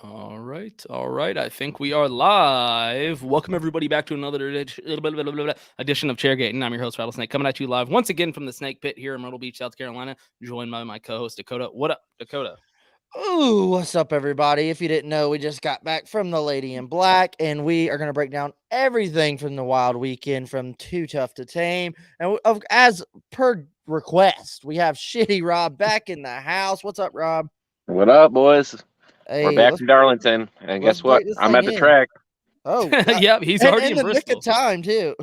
All right. I think we are live. Welcome everybody back to another edition of Chairgatin. I'm your host, Rattlesnake, coming at you live once again from the Snake Pit here in Myrtle Beach, South Carolina, joined by my co-host Dakota. What up, Dakota? Ooh, what's up, everybody? If you didn't know, we just got back from the Lady in Black, and we are going to break down everything from the Wild Weekend, from Too Tough to Tame. And as per request, we have Shitty Rob back in the house. What's up, Rob? What up, boys? We're Hey, back in Darlington, and let's guess what? break this I'm thing at the in. track. Oh, Yep, he's and already in in the Bristol. nick of time too.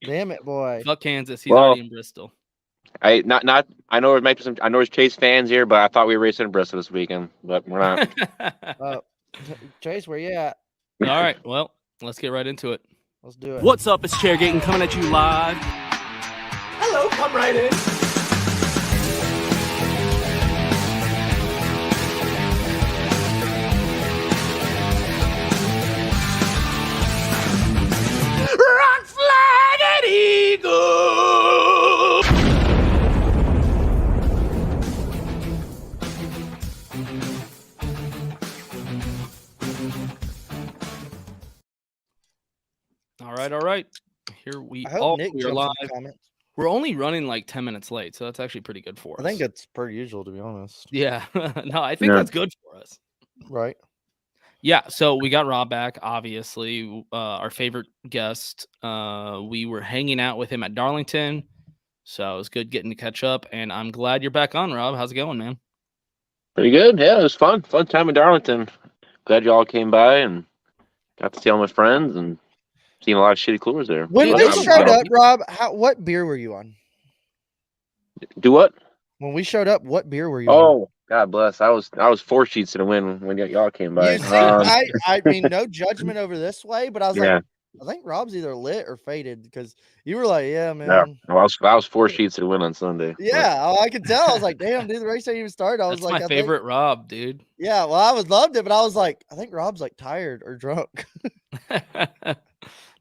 Damn it, boy! Fuck Kansas, he's Well, already in Bristol. I know there might be some. I know there's Chase fans here, but I thought we were racing in Bristol this weekend, but we're not. Chase, where you at? All right, well, let's get right into it. Let's do it. What's up? It's Chairgatin coming at you live. Hello, come right in. Rock, flag, and eagle. All right. Here we I hope Nick we are jumps in live. the comments. We're only running like 10 minutes late, so that's actually pretty good for us. I think it's per usual, to be honest. Yeah. No, I think Yeah. that's good for us. Right. Yeah, so we got Rob back, obviously, our favorite guest. We were hanging out with him at Darlington, so it was good getting to catch up, and I'm glad you're back on, Rob. How's it going, man? Pretty good. Yeah, it was fun. Fun time in Darlington. Glad you all came by and got to see all my friends and seen a lot of shitty coolers there. When Yeah, we I'm showed glad. up, Rob, what beer were you on? Do what? When we showed up, what beer were you on? Oh, God bless. I was 4 sheets to the win when y'all came by. You see, I mean, no judgment over this way, but I was Yeah. like, I think Rob's either lit or faded because you were like, yeah, man. Yeah. I was 4 sheets to the win on Sunday. Yeah, I could tell. I was like, damn, dude, the race ain't even started. I was That's like, my I favorite think, Rob, dude. yeah, well, I loved it, but I was like, I think Rob's like tired or drunk.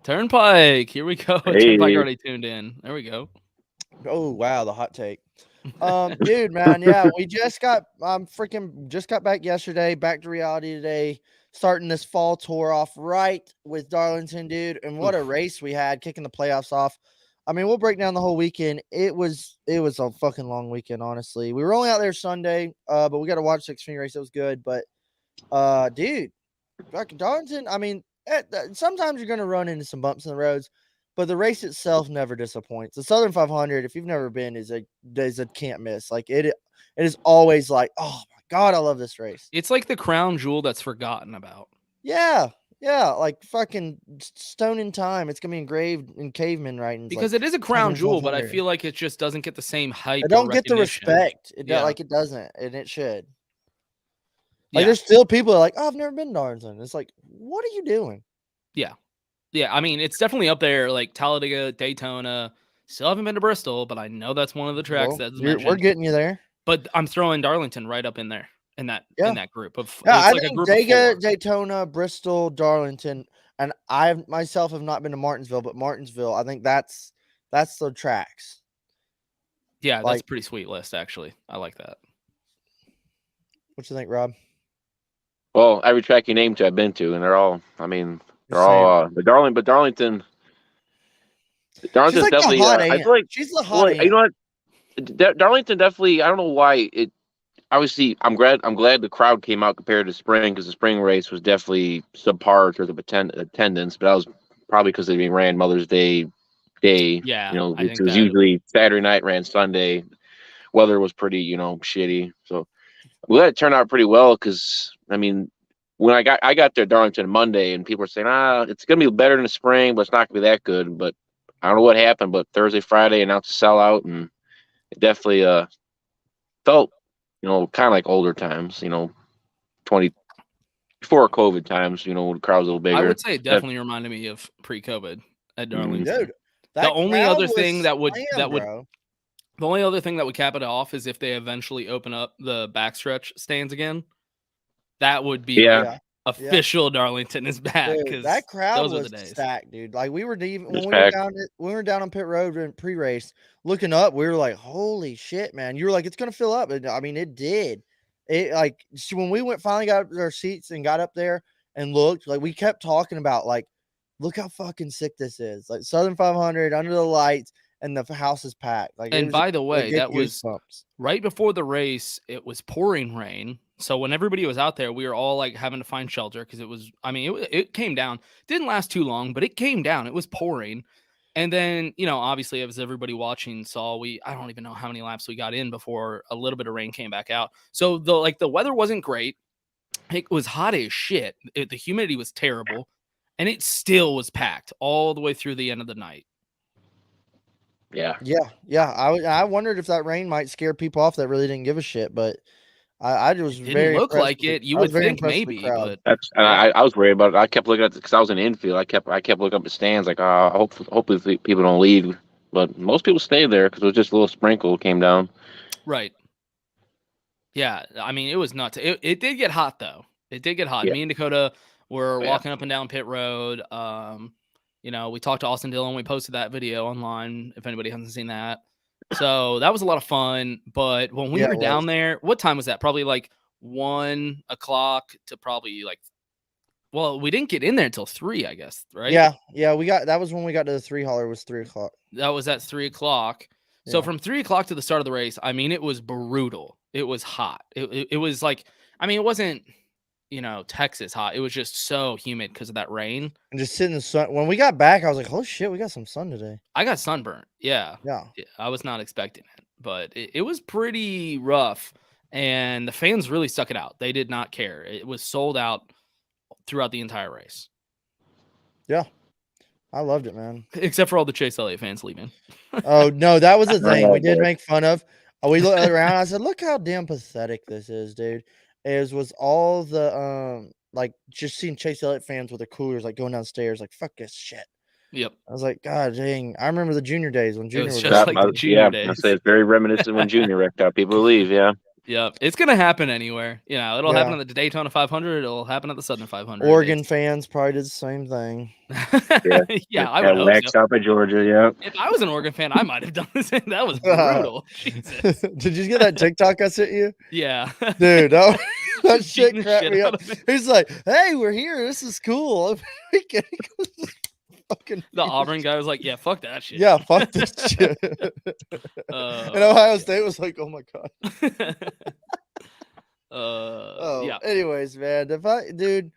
Turnpike, here we go. Hey. Turnpike already tuned in. There we go. Oh wow, the hot take. Dude, man, yeah, we just got just got back yesterday, back to reality today, starting this fall tour off right with Darlington, dude. And what a race we had, kicking the playoffs off. I mean, we'll break down the whole weekend. It was a fucking long weekend, honestly. We were only out there Sunday, but we got to watch the Xfinity race. It was good, but dude, fucking Darlington, I mean, sometimes you're gonna run into some bumps in the roads, but the race itself never disappoints. The Southern 500, if you've never been, is a can't miss. Like it is always like, oh my god, I love this race. It's like the crown jewel that's forgotten about. Yeah, like fucking stone in time. It's gonna be engraved in cavemen writings. Because like, it is a crown Southern jewel, but I 500. feel like it just doesn't get the same hype. It don't or get the recognition. respect. It Yeah. like it doesn't, and it should. Like Yeah. there's still people that are like, oh, I've never been to Darlington. It's like, what are you doing? Yeah, I mean, it's definitely up there, like Talladega, Daytona. Still haven't been to Bristol, but I know that's one of the tracks Well, that's we're mentioned. getting you there. But I'm throwing Darlington right up in there in that group of. Yeah, it's I like a think group of four. Daytona, Bristol, Darlington, and I myself have not been to Martinsville, but Martinsville, I think that's the tracks. Yeah, that's like- a pretty sweet list, actually. I like that. What you think, Rob? Well, every track you named I've been to, and they're all. I mean, they're Just all. Darlington. She's Darlington's like the definitely. hot I aunt. feel like. She's the Well, hot you know aunt. what? Darlington definitely. I don't know why it. Obviously, I'm glad the crowd came out compared to spring, because the spring race was definitely subpar in terms of attendance, but that was probably because they ran Mother's Day. Yeah, You know, I it think was that- usually Saturday night, ran Sunday. Weather was pretty, shitty. So I'm glad it turned out pretty well, because I mean, when I got there Darlington Monday, and people were saying, it's gonna be better than the spring, but it's not gonna be that good. But I don't know what happened, but Thursday, Friday announced a sellout, and it definitely felt, kind of like older times, 20 before COVID times, when the crowd was a little bigger. I would say it definitely reminded me of pre-COVID at Darlington. Dude, The only crowd other was thing that would bro. the only other thing that would cap it off is if they eventually open up the backstretch stands again. That would be Yeah. like official Darlington is back. Dude, that crowd those are was the days. stacked, dude. Like we were even It was when packed. we were down on pit road in pre-race, looking up, we were like, "Holy shit, man!" You were like, "It's gonna fill up," and I mean, it did. it like when we finally got our seats and got up there and looked, like we kept talking about like, look how fucking sick this is. Like Southern 500 under the lights and the house is packed. Like, And by the way, that was goosebumps. right before the race. It was pouring rain. So when everybody was out there, we were all like having to find shelter because it was, I mean, it came down. Didn't last too long, but it came down. It was pouring. And then, obviously, as everybody watching saw, I don't even know how many laps we got in before a little bit of rain came back out. So the weather wasn't great. It was hot as shit. The humidity was terrible. And it still was packed all the way through the end of the night. Yeah. I wondered if that rain might scare people off that really didn't give a shit, but I was Didn't very look impressed like with it. You would think maybe, but I was worried about it. I kept looking at it because I was in the infield. I kept looking up the stands like, hopefully people don't leave. But most people stayed there because it was just a little sprinkle came down. Right. Yeah, I mean, it was nuts. It did get hot though. It did get hot. Yeah. Me and Dakota were walking up and down pit road. We talked to Austin Dillon. We posted that video online if anybody hasn't seen that. So that was a lot of fun. But when we were down there, what time was that? Probably like 1 o'clock to probably like. Well, we didn't get in there until 3, I guess, right? Yeah. That was when we got to the 3 hauler. Was 3 o'clock. That was at 3 o'clock. So Yeah. from 3 o'clock to the start of the race, I mean, it was brutal. It was hot. It was like, I mean, it wasn't, Texas hot. It was just so humid because of that rain. And just sitting in the sun. When we got back, I was like, oh shit, we got some sun today. I got sunburnt. Yeah. I was not expecting it, but it was pretty rough. And the fans really stuck it out. They did not care. It was sold out throughout the entire race. Yeah. I loved it, man. Except for all the Chase Elliott fans leaving. Oh, no, that was the thing we did make fun of. We looked around. I said, look how damn pathetic this is, dude. Was all the, like, just seeing Chase Elliott fans with their coolers, like, going downstairs, like, fuck this shit. Yep. I was like, God dang. I remember the junior days when Junior was just like the junior days. I say it's very reminiscent when Junior wrecked out. People leave, yeah. Yep, it's gonna happen anywhere. It'll happen at the Daytona 500. It'll happen at the Southern 500. Oregon fans probably did the same thing. I would hope so. Up at Georgia, yeah. If I was an Oregon fan, I might have done the same. That was brutal. Jesus. Did you get that TikTok I sent you? Yeah, dude, that shit cracked me up. He's like, "Hey, we're here. This is cool." The Auburn guy was like, "Yeah, fuck that shit." Yeah, fuck this shit. And Ohio State was like, "Oh my god." Yeah. Anyways, man, dude,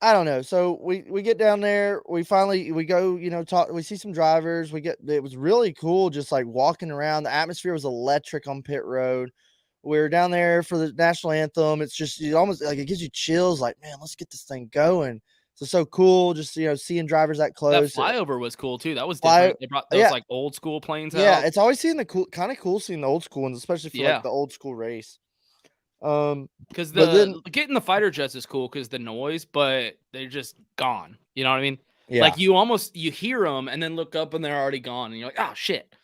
I don't know. So we get down there. We go, talk. We see some drivers. It was really cool, just like walking around. The atmosphere was electric on pit road. We were down there for the national anthem. It's just almost like it gives you chills. Like, man, let's get this thing going. So cool, just seeing drivers that close. That flyover was cool too. That was different. They brought those like old school planes out. Yeah, it's always seeing the kind of cool seeing the old school ones, especially for like the old school race. Because getting the fighter jets is cool because the noise, but they're just gone. You know what I mean? Yeah. Like you hear them and then look up and they're already gone, and you're like, oh shit.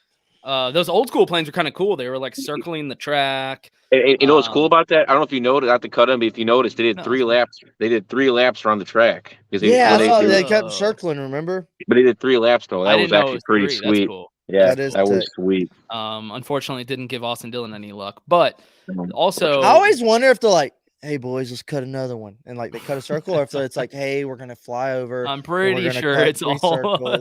Those old school planes are kind of cool. They were like circling the track. You know what's cool about that? I don't know if you noticed at the cut them, but if you noticed, they did 3 laps. They did 3 laps around the track. They kept circling. Remember? But they did 3 laps though. That was actually pretty sweet. Cool. Yeah, that was sweet. Unfortunately, it didn't give Austin Dillon any luck. But also, I always wonder if they're like, "Hey boys, let's cut another one," and like they cut a circle, or if it's like, "Hey, we're gonna fly over." I'm pretty sure it's all.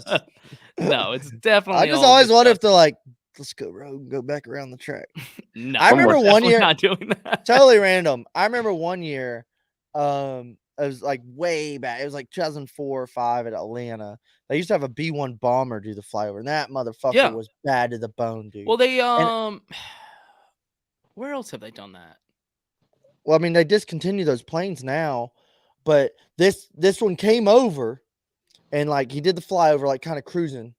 No, it's definitely. I just always wonder if they're like, let's go road and go back around the track. No, I remember one year not doing that. Totally random. I remember one year, it was like way back. It was like 2004 or 5 at Atlanta. They used to have a B-1 bomber do the flyover, and that motherfucker was bad to the bone, dude. Well, they where else have they done that? Well, I mean, they discontinue those planes now, but this one came over, and like he did the flyover, like kind of cruising.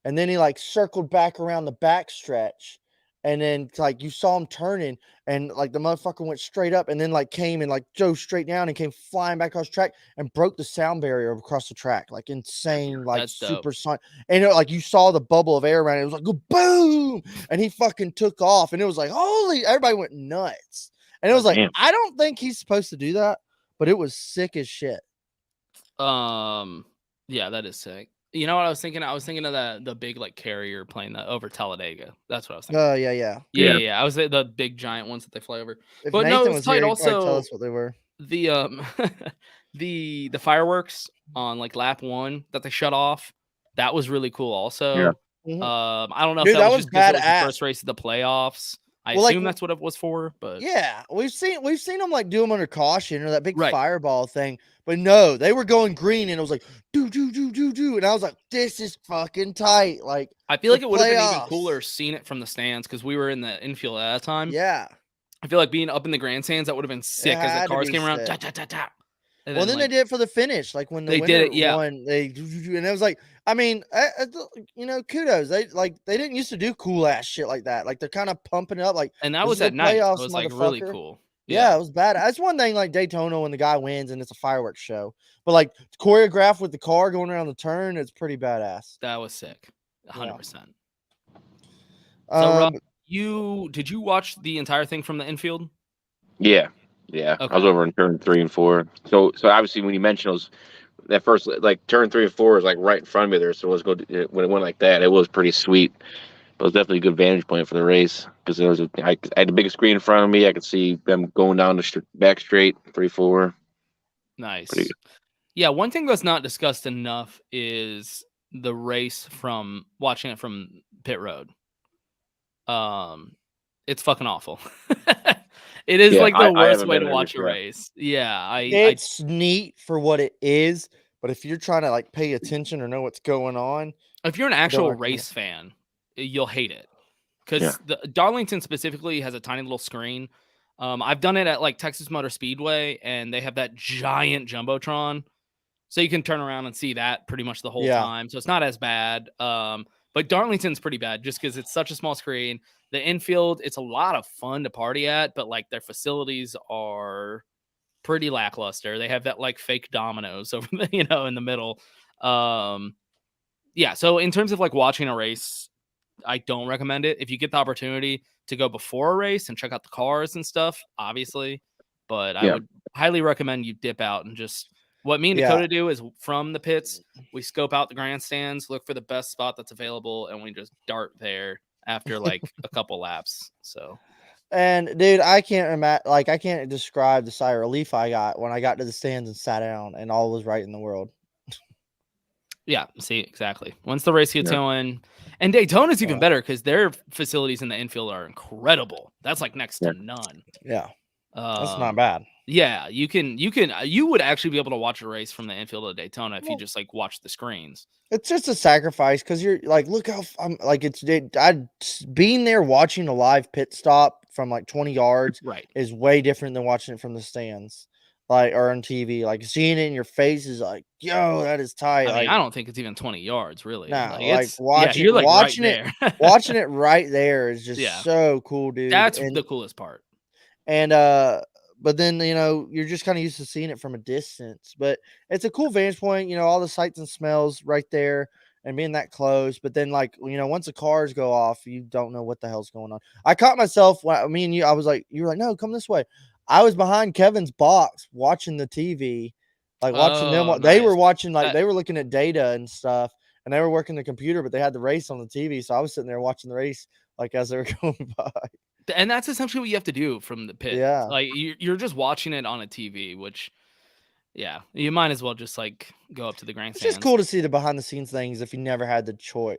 And then he like circled back around the back stretch. And then like you saw him turning and like the motherfucker went straight up and then like came and like drove straight down and came flying back across the track and broke the sound barrier across the track. Like insane, like super sonic. And like you saw the bubble of air around it. It was like, go boom. And he fucking took off. And it was like, holy, everybody went nuts. And it was like, I don't think he's supposed to do that, but it was sick as shit. Yeah, that is sick. You know what I was thinking? I was thinking of the big like carrier plane that over Talladega. That's what I was thinking. Yeah, yeah. Yeah. I was the big giant ones that they fly over. If But no, it Nathan was was tight. here, he'd probably tell Also, us what they were. the the fireworks on like lap 1 that they shut off, that was really cool. Also, Yeah. I don't know if Dude, that that was was just because it was the badass. first race of the playoffs. I Well, like, assume that's what it was for, but Yeah, we've seen them like do them under caution or that big Right. fireball thing, but no, they were going green and it was like do do do do do, and I was like, this is fucking tight. Like I feel the like it would have been even playoffs. cooler seeing it from the stands because we were in the infield at that time. Yeah, I feel like being up in the grandstands, that would have been sick as had the to cars be came around. sick. Ta, ta, ta, ta. And well, then they like, did it for the finish, like when the They winner did it, yeah. won, they and it was like, I mean, kudos. They didn't used to do cool ass shit like that. Like they're kind of pumping it up, like and that this was is the at night, so playoffs, it was like really motherfucker. cool. Yeah, it was bad. That's one thing like Daytona when the guy wins and it's a fireworks show. But like choreographed with the car going around the turn, it's pretty badass. That was sick. 100%. So Rob, did you watch the entire thing from the infield? Yeah. Okay. I was over in turn 3 and 4. So obviously when you mentioned those, that first like turn 3 and 4 is like right in front of me there. So let's go when it went like that, it was pretty sweet. But it was definitely a good vantage point for the race because there was I had the biggest screen in front of me. I could see them going down the back straight 3-4. Nice. Pretty good. Yeah, one thing that's not discussed enough is the race from watching it from pit road. It's fucking awful. It is like the worst way to watch a race. Yeah, it's neat for what it is, but if you're trying to like pay attention or know what's going on, if you're an actual race fan, you'll hate it because the Darlington specifically has a tiny little screen. I've done it at like Texas Motor Speedway, and they have that giant jumbotron, so you can turn around and see that pretty much the whole time. So it's not as bad. But Darlington's pretty bad just because it's such a small screen. The infield, it's a lot of fun to party at, but like their facilities are pretty lackluster. They have that like fake dominoes over the, in the middle. Yeah. So in terms of like watching a race, I don't recommend it. If you get the opportunity to go before a race and check out the cars and stuff, obviously, but I would highly recommend you dip out and just. What me and Dakota do is from the pits, we scope out the grandstands, look for the best spot that's available, and we just dart there after like a couple laps. So, and dude, I can't describe the sigh of relief I got when I got to the stands and sat down, and all was right in the world. Yeah, see, exactly. Once the race gets going, and Daytona's even better because their facilities in the infield are incredible. That's like next to none. Yeah, that's not bad. Yeah, you would actually be able to watch a race from the infield of Daytona if you just like watch the screens. It's just a sacrifice because you're like, look how I'm like being there watching a live pit stop from like 20 yards is way different than watching it from the stands, like or on TV. Like seeing it in your face is like, yo, that is tight. I mean, I don't think it's even 20 yards really. No, watching it right there is just so cool, dude. That's the coolest part. And but then, you're just kind of used to seeing it from a distance. But it's a cool vantage point, all the sights and smells right there and being that close. But then, like, once the cars go off, you don't know what the hell's going on. I caught myself, me and you, I was like, you were like, no, come this way. I was behind Kevin's box watching the TV, like watching them. Nice. They were watching, like, they were looking at data and stuff, and they were working the computer, but they had the race on the TV. So I was sitting there watching the race, like, as they were going by. And that's essentially what you have to do from the pit. Yeah. Like you're just watching it on a TV, which, you might as well just like go up to the grandstands. It's just cool to see the behind the scenes things if you never had the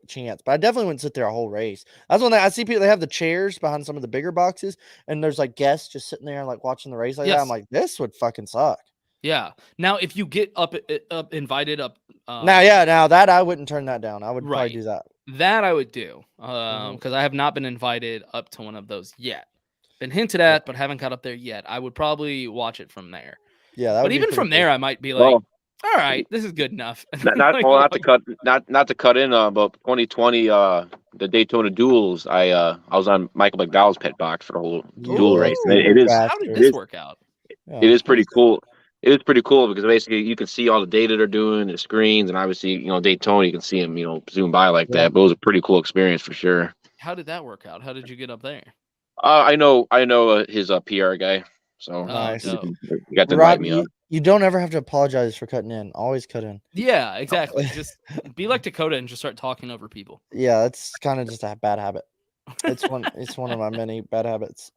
chance. But I definitely wouldn't sit there a whole race. That's one thing I see people, they have the chairs behind some of the bigger boxes, and there's like guests just sitting there like watching the race like that. I'm like, this would fucking suck. Yeah. Now, if you get invited up. Now that I wouldn't turn that down. I would probably do that. That I would do because I have not been invited up to one of those yet. Been hinted at, but haven't got up there yet. I would probably watch it from there. Yeah, but even from there, I might be like, all right, this is good enough. Not to cut in, but 2020, the Daytona duels. I was on Michael McDowell's pit box for the whole duel race. How did this work out? It is pretty cool. It is pretty cool because basically you can see all the data they're doing, the screens, and obviously, Daytona, you can see them, zoom by like that. But it was a pretty cool experience for sure. How did that work out? How did you get up there? I know his PR guy, so nice. You got to invite me up. You don't ever have to apologize for cutting in. Always cut in. Yeah, exactly. Just be like Dakota and just start talking over people. Yeah, that's kind of just a bad habit. It's one of my many bad habits.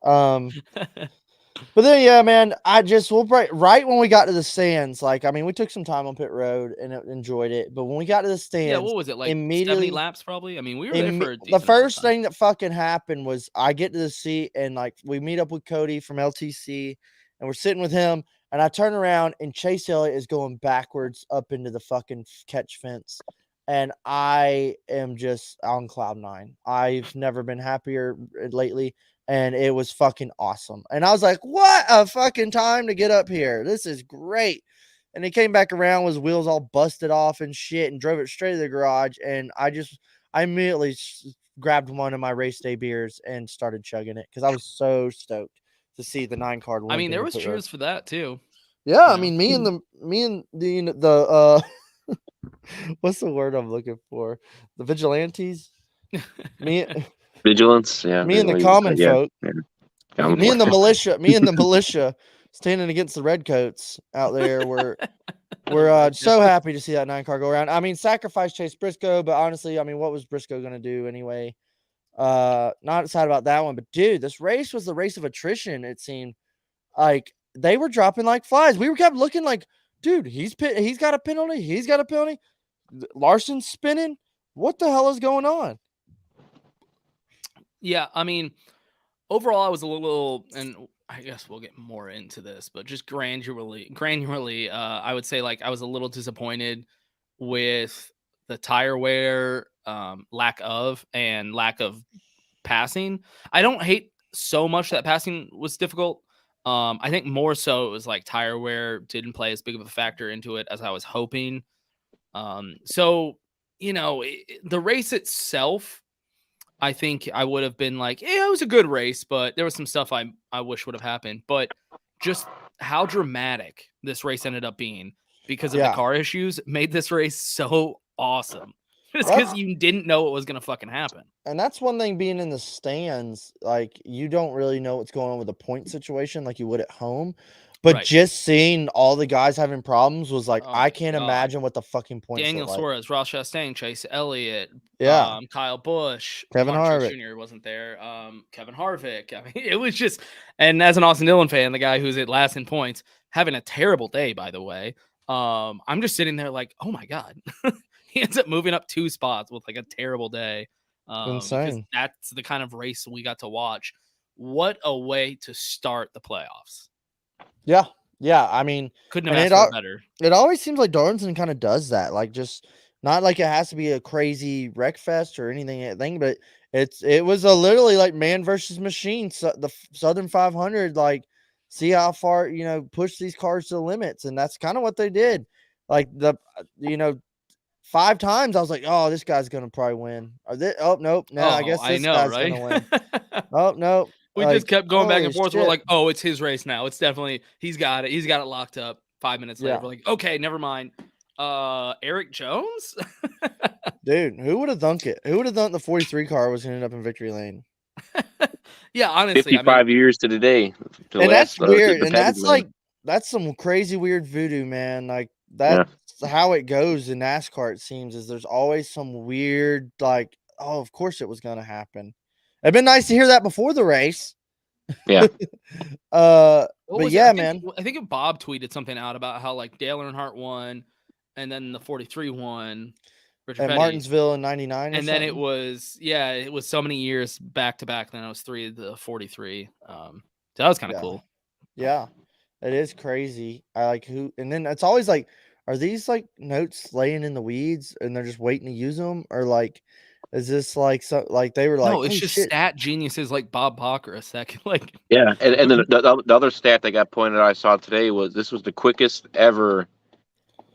But then, yeah, man, right when we got to the stands, like, I mean, we took some time on pit road and enjoyed it. But when we got to the stands, Yeah, what was it, like 70 immediately, laps probably? I mean, we were there for a the decent amount of first time. thing that fucking happened was I get to the seat and like we meet up with Cody from LTC and we're sitting with him. And I turn around and Chase Elliott is going backwards up into the fucking catch fence. And I am just on cloud nine. I've never been happier lately. And it was fucking awesome. And I was like, what a fucking time to get up here. This is great. And he came back around with his wheels all busted off and shit and drove it straight to the garage. And I immediately grabbed one of my race day beers and started chugging it because I was so stoked to see the 9 card. I mean, there was cheers for that too. Yeah, I mean, me and the what's the word I'm looking for? The vigilantes. Vigilance, yeah. Me and the common folk. Yeah. Me and the militia standing against the redcoats out there we're so happy to see that 9 car go around. I mean, sacrifice Chase Briscoe, but honestly, I mean, what was Briscoe gonna do anyway? Not excited about that one, but dude, this race was the race of attrition. It seemed like they were dropping like flies. We kept looking like, dude, he's got a penalty. He's got a penalty. Larson's spinning. What the hell is going on? Yeah, I mean, overall, I was a little, and I guess we'll get more into this, but just granularly, I would say like I was a little disappointed with the tire wear, lack of passing. I don't hate so much that passing was difficult. I think more so it was like tire wear didn't play as big of a factor into it as I was hoping. So, the race itself, I think I would have been like, yeah, it was a good race, but there was some stuff I wish would have happened. But just how dramatic this race ended up being because of the car issues made this race so awesome. Just because you didn't know what was going to fucking happen. And that's one thing being in the stands, like you don't really know what's going on with the point situation like you would at home. But just seeing all the guys having problems was like, I can't imagine what the fucking points Daniel like. Suarez, Ross Chastain, Chase Elliott, Kyle Busch, Kevin Harvick Jr. wasn't there, Kevin Harvick. I mean, it was just, and as an Austin Dillon fan, the guy who's at last in points, having a terrible day, by the way. I'm just sitting there like, oh my God. He ends up moving up 2 spots with like a terrible day. Insane. That's the kind of race we got to watch. What a way to start the playoffs. Yeah. I mean, couldn't have asked for better. It always seems like Darlington kind of does that. Like, just not like it has to be a crazy wreck fest or anything, but it was a literally like man versus machine. So the Southern 500, like, see how far push these cars to the limits, and that's kind of what they did. Like 5 times I was like, oh, this guy's gonna probably win. Nope. No, I guess this guy's gonna win. Oh no. We just kept going back and forth. Shit. We're like, oh, it's his race now. It's definitely he's got it. He's got it locked up. 5 minutes later, we're like, okay, never mind. Eric Jones? Dude, who would have thunk it? Who would have thunk the 43 car was gonna end up in victory lane? Yeah, honestly. 55 years to the day. And that's weird. And that's some crazy weird voodoo, man. Like that's how it goes in NASCAR, it seems, is there's always some weird, like, oh, of course it was gonna happen. It'd been nice to hear that before the race. Yeah. But yeah, man. I think Bob tweeted something out about how like Dale Earnhardt won, and then the 43 won. At Martinsville in '99, and then it was so many years back to back. Then it was 3 of the 43. So that was kind of cool. Yeah, it is crazy. I like who, and then it's always like, are these like notes laying in the weeds and they're just waiting to use them, or like, is this like so like they were like, no, it's just stat geniuses like Bob Pockris that can like and then the other stat that got pointed out I saw today was this was the quickest ever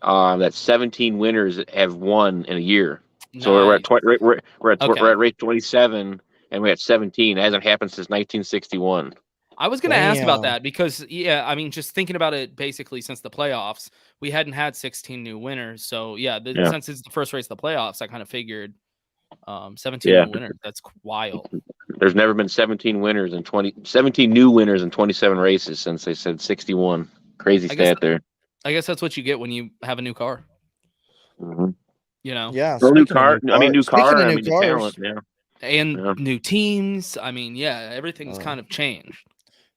that 17 winners have won in a year. Nice. So we're at race 27 and we're at 17. It hasn't happened since 1961. I was going to ask about that because, I mean, just thinking about it, basically since the playoffs, we hadn't had 16 new winners. So since it's the first race of the playoffs, I kind of figured 17 new winners. That's wild. There's never been 17 winners in 17 new winners in 27 races since they said 61. Crazy stat there. I guess that's what you get when you have a new car. Mhm. You know, Yeah. Or new Speaking of car. new I mean, new speaking car. of I new mean, the cars, talent. Yeah. and Yeah. new teams. I mean, yeah, everything's Uh, kind of changed.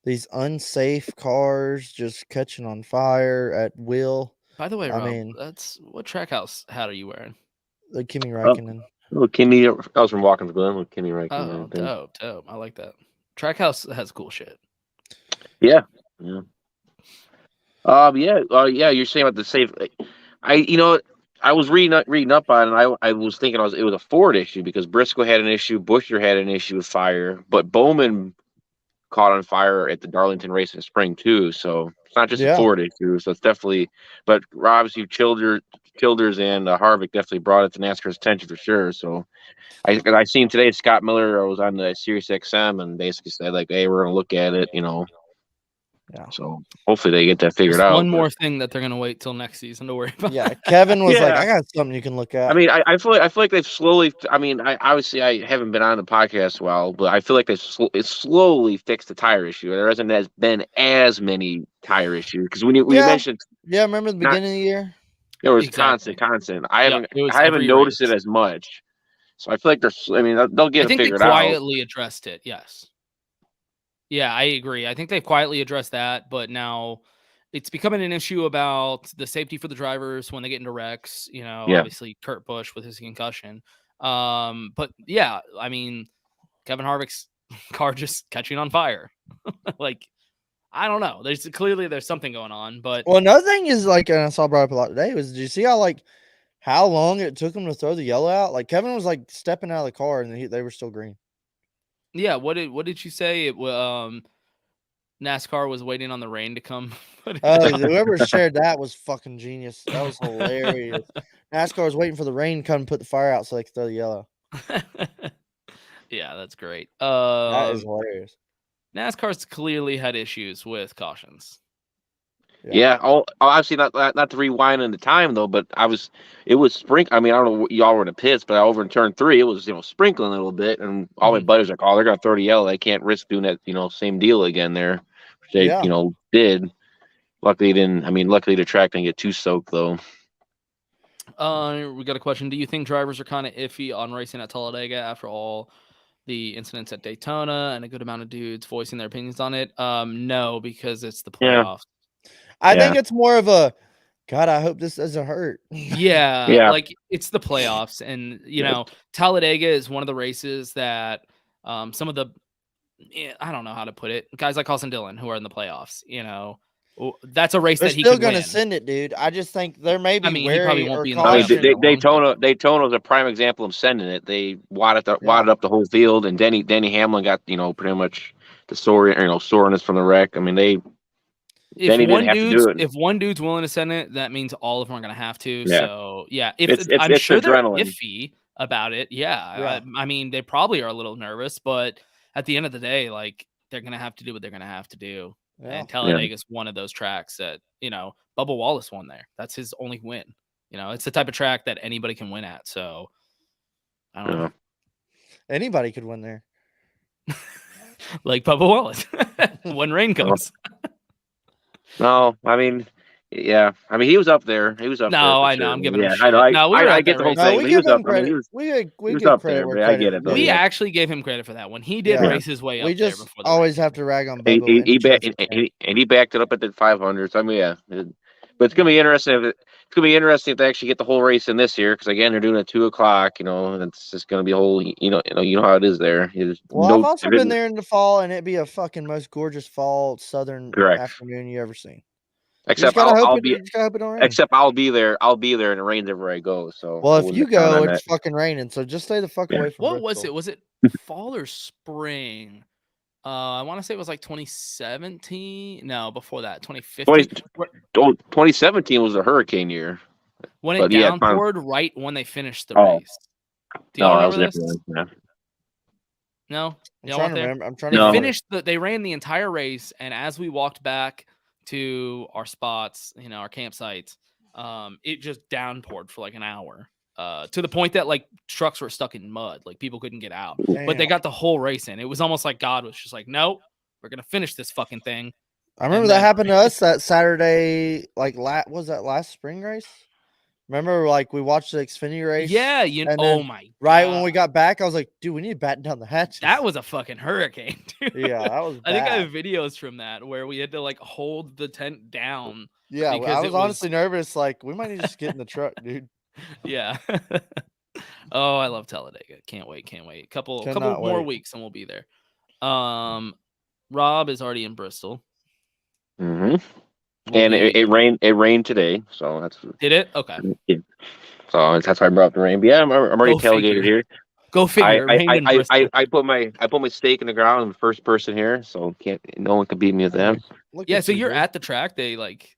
these unsafe cars just catching on fire at will. By the way, I Rob, mean, that's what Trackhouse hat are you wearing? the Kimi Oh, Räikkönen. little Kimmy. That was from Watkins Glen. Little Kimmy right Oh, there. I think. dope. I like that. Trackhouse has cool shit. Yeah. Yeah. Yeah. Yeah. You're saying about the safe. I was reading up on it. And I was thinking it was a Ford issue because Briscoe had an issue, Buescher had an issue with fire, but Bowman caught on fire at the Darlington race in spring too. So it's not just a Yeah. Ford issue. So it's definitely. But obviously Childers and Harvick definitely brought it to NASCAR's attention for sure. So I seen today Scott Miller was on the Sirius XM and basically said like, hey, we're gonna look at it. Yeah. So hopefully they get that figured Just out. one but- more thing that they're gonna wait till next season to worry about. Yeah. Kevin was like, Yeah. I got something you can look at. I mean, I feel like they've slowly. I mean, I obviously I haven't been on the podcast well, but I feel like it's slowly fixed the tire issue. There hasn't been as many tire issues because when you Yeah. mentioned Yeah, remember the not- beginning of the year? there was Exactly. constant. I Yeah, haven't it was I haven't every noticed race. it as much. So I feel like I mean, they'll get I it think they figured out. quietly addressed it. Yes. Yeah, I agree. I think they've quietly addressed that, but now it's becoming an issue about the safety for the drivers when they get into wrecks. Yeah. Obviously Kurt Busch with his concussion. But yeah, I mean, Kevin Harvick's car just catching on fire. Like, I don't know. There's something going on, but Well, another thing is like, and I saw brought up a lot today was, did you see how long it took him to throw the yellow out? Like Kevin was like stepping out of the car and they were still green. yeah, what did you say? NASCAR was waiting on the rain to come. Whoever shared that was fucking genius. That was hilarious. NASCAR was waiting for the rain to come and put the fire out so they could throw the yellow. Yeah, that's great. That is hilarious. NASCAR's clearly had issues with cautions. Yeah. Obviously not to rewind in the time though, but it was sprinkling. I mean, I don't know what y'all were in the pits, but over in turn 3, it was sprinkling a little bit, and all my buddies were like, oh, they're gonna throw the yellow. They can't risk doing that same deal again there, which they did. Luckily, didn't. I mean, luckily the track didn't get too soaked though. We got a question. Do you think drivers are kind of iffy on racing at Talladega after all the incidents at Daytona and a good amount of dudes voicing their opinions on it? No, because it's the playoffs. I think it's more of a, God, I hope this doesn't hurt. Yeah. Like it's the playoffs, and Talladega is one of the races that some of the I don't know how to put it. Guys like Austin Dillon who are in the playoffs, that's a race They're that he still could gonna win. send it, dude. I just think there may be he probably wary won't or be in the I caution. mean, long Daytona is a prime example of sending it. They wadded up the whole field, and Denny Hamlin got pretty much the soreness from the wreck. I mean, Denny didn't have to do it. If one dude's willing to send it, that means all of them are going to have to. Yeah. So yeah, I'm sure they're adrenaline. iffy about it. Yeah. I mean, they probably are a little nervous, but at the end of the day, like they're going to have to do what they're going to have to do. Yeah. And Talladega is one of those tracks that Bubba Wallace won there. That's his only win. It's the type of track that anybody can win at. So I don't know. Anybody could win there. Like Bubba Wallace when rain comes. No, I mean, yeah. I mean, he was up there. He was up there. No, for I know. sure. I'm giving him Yeah, shit. I know. No, we were I at get that the whole race. No, thing. we but he give was him up. I mean, credit. he was. We was give up credit there, where man. I credit get it, is though. We due. actually gave him credit for that one. He did Yeah. race his way up We there just before the always race. have to rag on He, Bubba. he, in he, the back, trophy and he backed it up at the 500s. I mean, yeah. But it's gonna be interesting if they actually get the whole race in this year, because again they're doing it at 2:00. And it's just gonna be a whole. You know how it is there. Well, I've also been there in the fall, and it'd be a fucking most gorgeous fall southern Correct. afternoon you ever seen. Except you just gotta I'll hope be. it don't rain. Except I'll be there. I'll be there, and it rains everywhere I go. So Well, I if wouldn't you count go, on it's that. fucking raining. So just stay the fuck away from. What was Bristol. it? Was it fall or spring? I want to say it was like 2017. No, before that, 2015. 2017 was a hurricane year. When it But yeah, downpoured right when they finished the Oh. race. Do y'all that was remember this? different. Yeah. No? I'm Y'all trying weren't to there? remember. I'm trying They to remember. finished they ran the entire race, and as we walked back to our spots, our campsites, it just downpoured for like an hour. To the point that like trucks were stuck in mud, like people couldn't get out. But they Damn. got the whole race in. It was almost like God was just like, "Nope, we're gonna finish this fucking thing." I remember And that then- happened to us that Saturday. Like, was that last spring race? Remember, like we watched the Xfinity race. Yeah, and oh then my right when we God. got back, I was like, dude, we need to batten down the hatches. That was a fucking hurricane, dude. Yeah, that was I think I bad. have videos from that where we had to like hold the tent down. Yeah, because I it was honestly nervous. Like, we might need to just get in the truck, dude. Yeah. Oh, I love Talladega. Can't wait. Couple Cannot more wait. weeks and we'll be there. Rob is already in Bristol. Mm-hmm. We'll And it be- rained. It rained today, so that's Did it? Okay. so that's why I brought up the rain. But yeah, I'm already Go figure. tailgated here. Go figure. It rained in Bristol. I put my stake in the ground. I'm the first person here, so no one can beat me with that. Look Yeah, at so you, you're dude. at the track. They like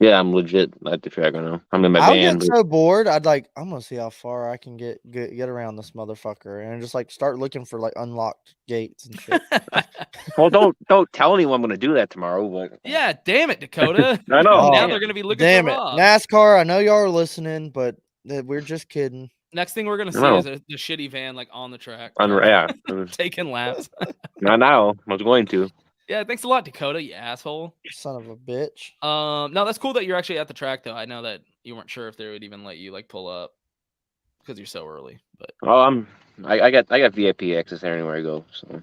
Yeah, I'm legit at the track right now. I'm in my I would van. get so bored. I'm gonna see how far I can get around this motherfucker, and just like start looking for like unlocked gates and shit. Well, don't tell anyone I'm gonna do that tomorrow. But yeah, damn it, Dakota. I know. Now Oh, they're gonna be looking Damn for it, Rob. NASCAR! I know y'all are listening, but we're just kidding. Next thing we're gonna see No. is the shitty van like on the track. Yeah, Taking laps. not now. I was going to. Yeah, thanks a lot, Dakota, you asshole. Son of a bitch. No, that's cool that you're actually at the track though. I know that you weren't sure if they would even let you like pull up because you're so early. But Oh, I got VIP access anywhere I go. So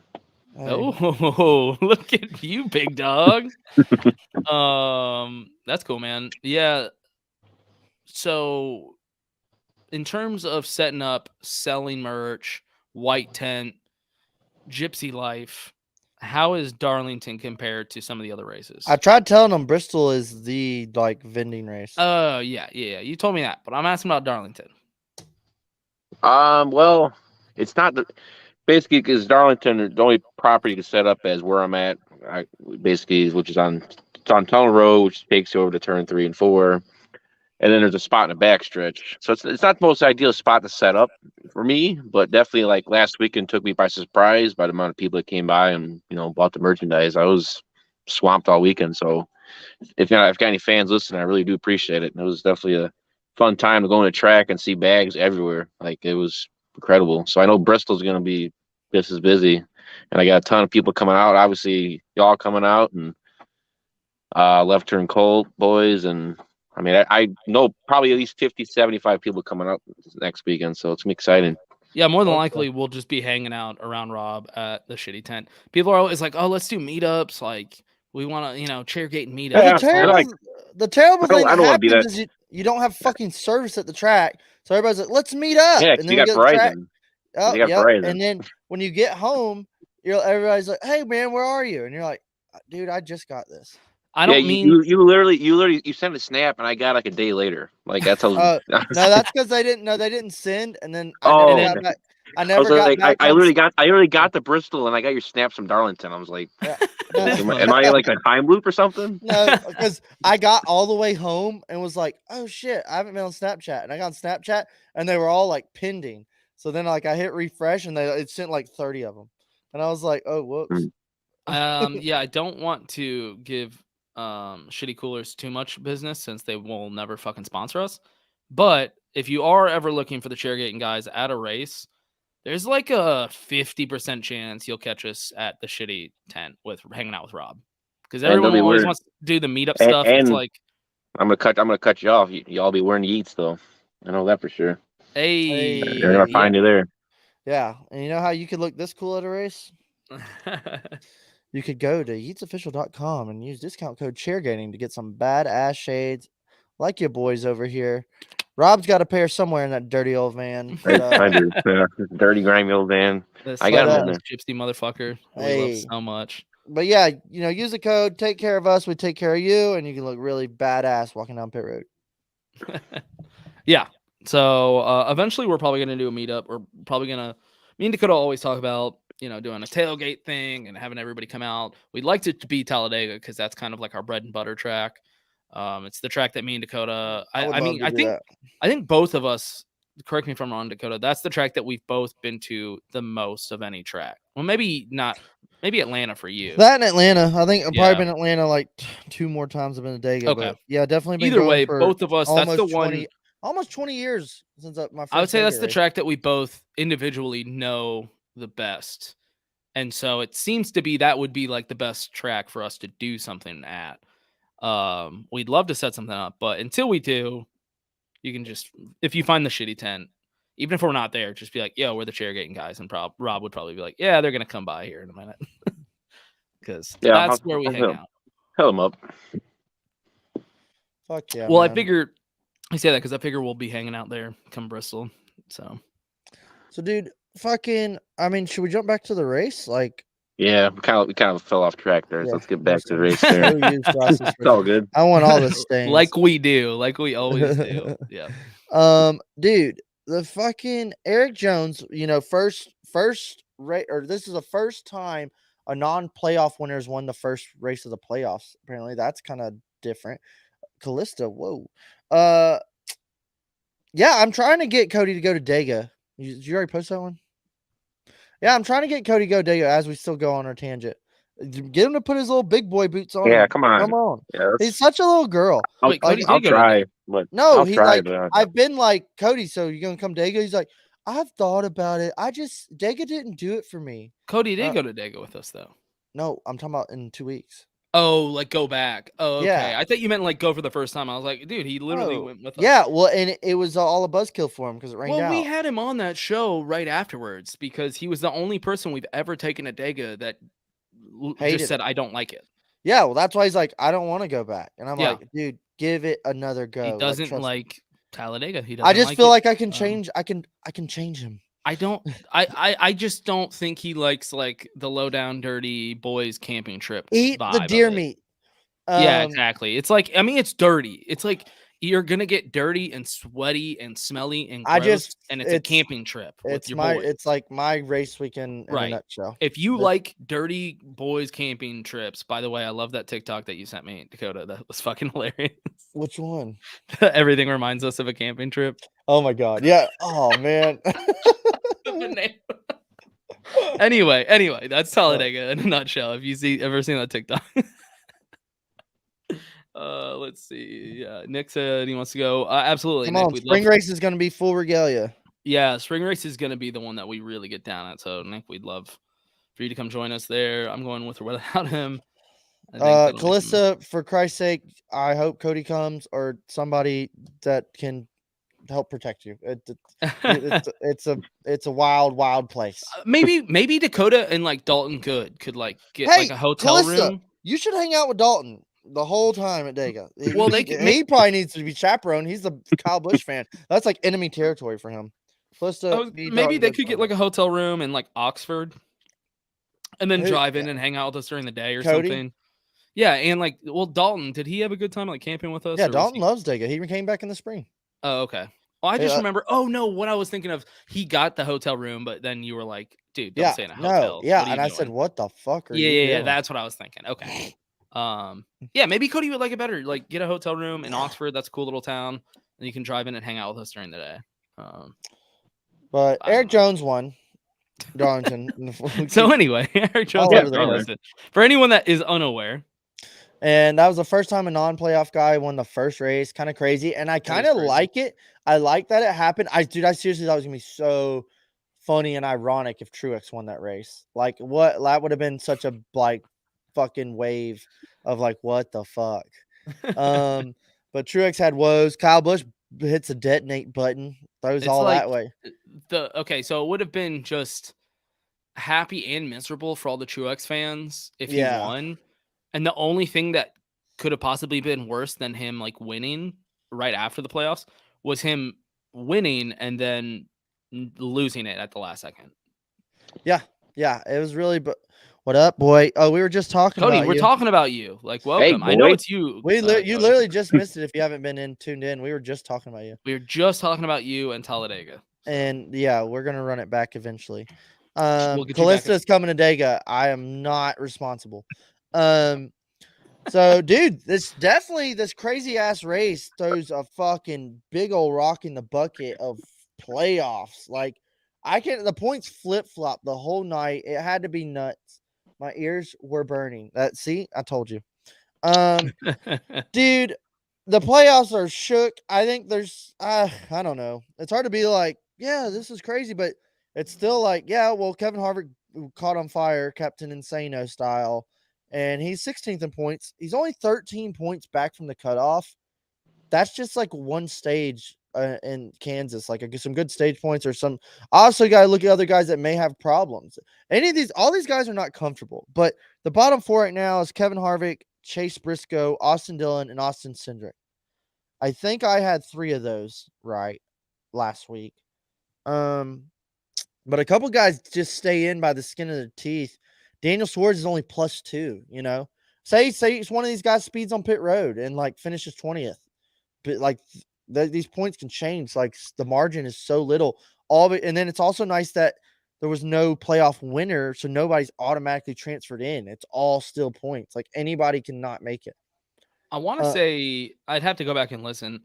Hey, oh, look at you, big dog. That's cool, man. Yeah. So, in terms of setting up, selling merch, white tent, gypsy life, how is Darlington compared to some of the other races? I tried telling them Bristol is the like vending race. Oh, yeah. You told me that, but I'm asking about Darlington. well, it's not basically because Darlington, the only property to set up as where I'm at, which is on Tunnel Road, which takes you over to turn 3 and 4, and then there's a spot in the backstretch. So it's not the most ideal spot to set up for me, but definitely like last weekend took me by surprise by the amount of people that came by and bought the merchandise. I was swamped all weekend, so if you've got any fans listening, I really do appreciate it. And it was definitely a fun time to go on the track and see bags everywhere. Like it was incredible. So I know Bristol's going to be just as busy, and I got a ton of people coming out. Obviously, y'all coming out, and Left Turn Colt boys, and I mean, I know probably at least 50, 75 people coming out next weekend, so it's exciting. Yeah, more than Okay. likely we'll just be hanging out around Rob at the shitty tent. People are always like, "Oh, let's do meetups." Like we want to, Chairgatin meetups. Yeah, the terrible I don't- thing I that don't wanna be happens is you don't have fucking service at the track, so everybody's like, "Let's meet up." Yeah, and 'cause then you we got get to the track. Verizon. Oh, You got yep. Verizon. And then when you get home, everybody's like, "Hey, man, where are you?" And you're like, "Dude, I just got this." I don't Yeah, mean you literally sent a snap and I got like a day later. Like that's how. No, that's because they didn't send, and then I Oh, never got back. I I was never got like, back. I literally got the Bristol and I got your snaps from Darlington. I was like, No, am I like a time loop or something? no, because I got all the way home and was like, "Oh shit, I haven't been on Snapchat." And I got on Snapchat, and they were all like pending. So then, like, I hit refresh, and it sent like 30 of them, and I was like, "Oh, whoops." yeah, I don't want to give Shitty Coolers too much business since they will never fucking sponsor us. But if you are ever looking for the Chairgatin guys at a race, there's like a 50% chance you'll catch us at the shitty tent with hanging out with Rob. Because And everyone they'll be always weird. wants to do the meetup And- stuff. It's and- like, I'm gonna cut you off. Y'all be wearing Yeats though. I know that for sure. hey, They're gonna find you there. Yeah, and you know how you could look this cool at a race? You could go to yeetsofficial.com and use discount code Chairgating to get some badass shades like your boys over here. Rob's got a pair somewhere in that dirty old van. But, I do. Yeah, dirty grimy old van. This I got him little in there. gypsy motherfucker we Hey. love so much. but yeah, use the code, take care of us, we take care of you, and you can look really badass walking down pit road. Yeah. So eventually we're probably going to do a meetup. We're probably going to, me and Dakota always talk about, doing a tailgate thing and having everybody come out. We'd like it to be Talladega because that's kind of like our bread and butter track. It's the track that me and Dakota, I think both of us, correct me if I'm wrong, Dakota, that's the track that we've both been to the most of any track. Well, maybe Atlanta for you. That in Atlanta. I think I've Yeah. probably been in Atlanta like 2 more times I've been to Dega. Okay. But yeah, definitely been Either going way, for both of us, that's the almost one. 20 almost 20 years since my first I would say that's Dega the race. track that we both individually know the best. And so it seems to be that would be like the best track for us to do something at. We'd love to set something up, but until we do, you can just, if you find the shitty tent, even if we're not there, just be like, yo, we're the Chairgatin guys. And Rob would probably be like, yeah, they're going to come by here in a minute. Because that's where we hang out. Hell them up. Fuck yeah. Well, man. I say that because I figure we'll be hanging out there come Bristol. So, dude, I mean, should we jump back to the race? Like, yeah, we kind of fell off track there. So let's get back to the race there. It's all good. I want all the stains. like we always do. Yeah. Dude, the fucking Eric Jones, first race, or this is the first time a non-playoff winner has won the first race of the playoffs. Apparently, that's kind of different. Callista, whoa. Yeah, I'm trying to get Cody to go to Dega. Did you already post that one? Yeah, I'm trying to get Cody to go to Dega as we still go on our tangent. Get him to put his little big boy boots on. Yeah, come on. Come on. Yeah, he's such a little girl. I'll try. But no, I'll try, I've been like, Cody, so you going to come to Dega? He's like, I've thought about it. Dega didn't do it for me. Cody did go to Dega with us, though. No, I'm talking about in 2 weeks. Oh, like go back. Oh, okay. Yeah. I thought you meant like go for the first time. I was like, dude, he literally went with us. Yeah, well, and it was all a buzzkill for him because it rained out. Well, we had him on that show right afterwards because he was the only person we've ever taken to Dega that just said, I don't like it. Yeah, well, that's why he's like, I don't want to go back. And I'm like, dude, give it another go. He doesn't like Talladega. He doesn't. I just feel like I can change. I can change him. I just don't think he likes like the low down dirty boys camping trip. Eat the deer meat. Yeah, exactly. It's like, I mean, it's dirty. It's like you're gonna get dirty and sweaty and smelly and gross, and it's a camping trip with your boys. It's like my race weekend in a nutshell. If you like dirty boys camping trips, by the way, I love that TikTok that you sent me, Dakota. That was fucking hilarious. Which one? Everything reminds us of a camping trip. Oh my god. Yeah. Oh man. Anyway, that's Talladega in a nutshell. If you ever seen that TikTok. Let's see. Yeah, Nick said he wants to go. Absolutely. Come on, spring race is going to be full regalia. Yeah, spring race is going to be the one that we really get down at. So, Nick, we'd love for you to come join us there. I'm going with or without him. Callista, for Christ's sake, I hope Cody comes or somebody that can help protect you. It's a wild place. Maybe Dakota and like Dalton could like get like a hotel Callista, room. You should hang out with Dalton the whole time at Dega. Well, he probably needs to be chaperoned. He's the Kyle Busch fan. That's like enemy territory for him. Maybe they could get like a hotel room in like Oxford, and then drive in and hang out with us during the day or something. Yeah, and like, well, Dalton, did he have a good time like camping with us? Yeah, Dalton loves Dega. He came back in the spring. Oh, okay. Well, I just remember. Oh no, what I was thinking of, he got the hotel room, but then you were like, "Dude, don't stay in a hotel." Yeah, and I said, "What the fuck are you doing?" That's what I was thinking. Okay. Yeah, maybe Cody would like it better. Like, get a hotel room in Oxford. That's a cool little town, and you can drive in and hang out with us during the day. But Eric Jones won Darlington. So anyway, Eric Jones won Darlington. For anyone that is unaware. And that was the first time a non-playoff guy won the first race. Kind of crazy. And I kind of like it. I like that it happened. I seriously thought it was going to be so funny and ironic if Truex won that race. Like, what? That would have been such a, like, fucking wave of, like, what the fuck? But Truex had woes. Kyle Busch hits a detonate button. Throws all like, that way. Okay, so it would have been just happy and miserable for all the Truex fans if he won. And the only thing that could have possibly been worse than him like winning right after the playoffs was him winning and then losing it at the last second. Yeah, it was really. But what up, boy? Oh, we were just talking Cody, about we're talking about you. Like, welcome. Hey, I know it's you. You literally just missed it if you haven't been tuned in. We were just talking about you. We were just talking about you and Talladega. And yeah, we're gonna run it back eventually. Callista is coming to Dega. I am not responsible. So dude, this crazy ass race throws a fucking big old rock in the bucket of playoffs. Like, the points flip-flop the whole night. It had to be nuts. My ears were burning. See, I told you. Dude, the playoffs are shook. I think there's I don't know. It's hard to be like, yeah, this is crazy, but it's still like, yeah, well, Kevin Harvick caught on fire, Captain Insano style, and he's 16th in points. He's only 13 points back from the cutoff. That's just like one stage in Kansas, like some good stage points or some. I also got to look at other guys that may have problems. All these guys are not comfortable, but the bottom 4 right now is Kevin Harvick, Chase Briscoe, Austin Dillon, and Austin Cindric. I think I had 3 of those right last week. But a couple guys just stay in by the skin of their teeth. Daniel Suarez is only +2, you know. Say it's one of these guys speeds on pit road and like finishes 20th. But like these points can change. Like the margin is so little. And then it's also nice that there was no playoff winner, so nobody's automatically transferred in. It's all still points. Like anybody cannot make it. I want to say I'd have to go back and listen.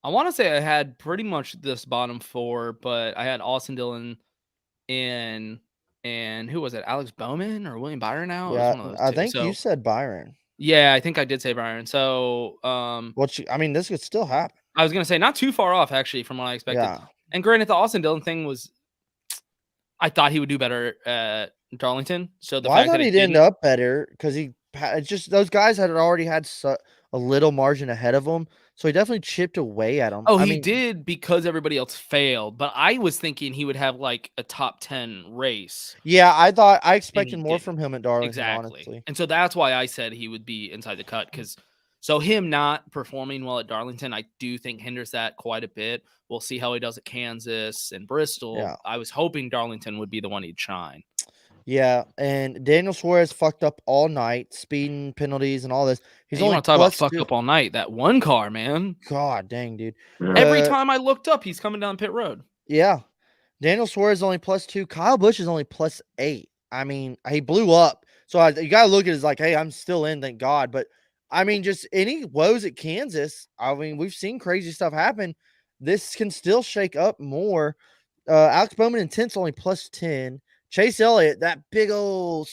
I want to say I had pretty much this bottom 4, but I had Austin Dillon and who was it? Alex Bowman or William Byron now? It was Yeah, one of those I two. think So you said Byron. yeah, I think I did say Byron. So I mean, this could still happen. I was gonna say not too far off actually from what I expected. Yeah. And granted, the Austin Dillon thing was, I thought he would do better at Darlington. So the I fact thought that he'd end up better because it's just those guys had already had a little margin ahead of him, so he definitely chipped away at them. Oh, he did because everybody else failed, but I was thinking he would have like a top 10 race. Yeah, I expected more from him at Darlington, Exactly. honestly. And so that's why I said he would be inside the cut, because so him not performing well at Darlington, I do think hinders that quite a bit. We'll see how he does at Kansas and Bristol. Yeah. I was hoping Darlington would be the one he'd shine. Yeah, and Daniel Suarez fucked up all night, speeding penalties and all this. He's only talking about fucked up all night. That one car, man. God dang, dude. Every time I looked up, he's coming down pit road. Yeah. Daniel Suarez is only +2. Kyle Busch is only +8. I mean, he blew up. So you got to look at it as like, hey, I'm still in, thank God. But I mean, just any woes at Kansas. I mean, we've seen crazy stuff happen. This can still shake up more. Alex Bowman in 10th only +10. Chase Elliott, that big old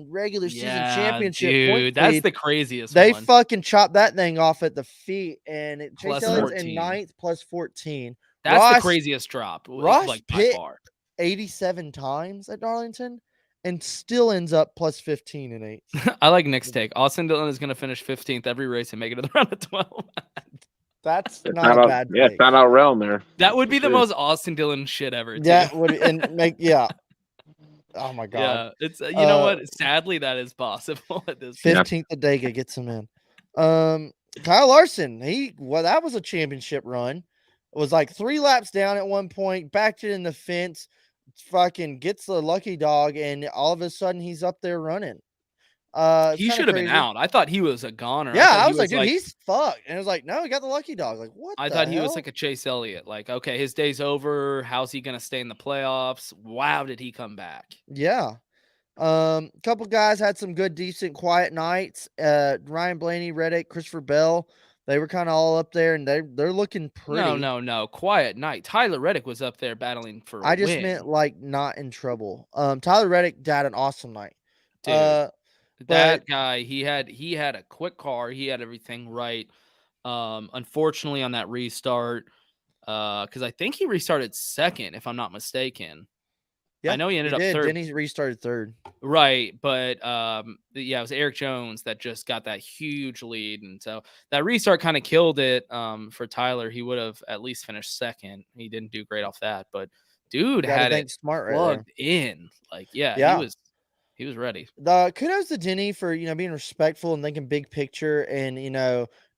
regular season championship point that's lead, the craziest they one. fucking chopped that thing off at the feet, and Chase Elliott's in 9th +14. That's the craziest drop. Ross like Pitt by far. 87 times at Darlington and still ends up +15 in 8th. I like Nick's take. Austin Dillon is going to finish 15th every race and make it to the round of 12. That's not a bad take. It's not out realm there. That would be the most Austin Dillon shit ever. Yeah, oh my God. Yeah, it's you know what? Sadly, that is possible at this point. 15th at Dega gets him in. Kyle Larson, that was a championship run. It was like 3 laps down at one point, backed it in the fence, fucking gets the lucky dog, and all of a sudden he's up there running. He should have been out. I thought he was a goner. Yeah, I was like, dude, he's fucked. And it was like, no, he got the lucky dog. Like, what? I thought he was like a Chase Elliott. Like, okay, his day's over. How's he gonna stay in the playoffs? Wow, did he come back? Yeah. Couple guys had some good, decent, quiet nights. Ryan Blaney, Reddick, Christopher Bell. They were kind of all up there, and they're looking pretty. No. Quiet night. Tyler Reddick was up there battling for. I just meant like not in trouble. Tyler Reddick had an awesome night. Dude. That guy, he had a quick car. He had everything right. Unfortunately, on that restart, because I think he restarted second, if I'm not mistaken. Yeah, I know he ended up third. Then he restarted third. Right, but it was Eric Jones that just got that huge lead, and so that restart kind of killed it. For Tyler, he would have at least finished second. He didn't do great off that, but dude had it smart plugged in. Like, he was ready. Kudos to Denny for, being respectful and thinking big picture and,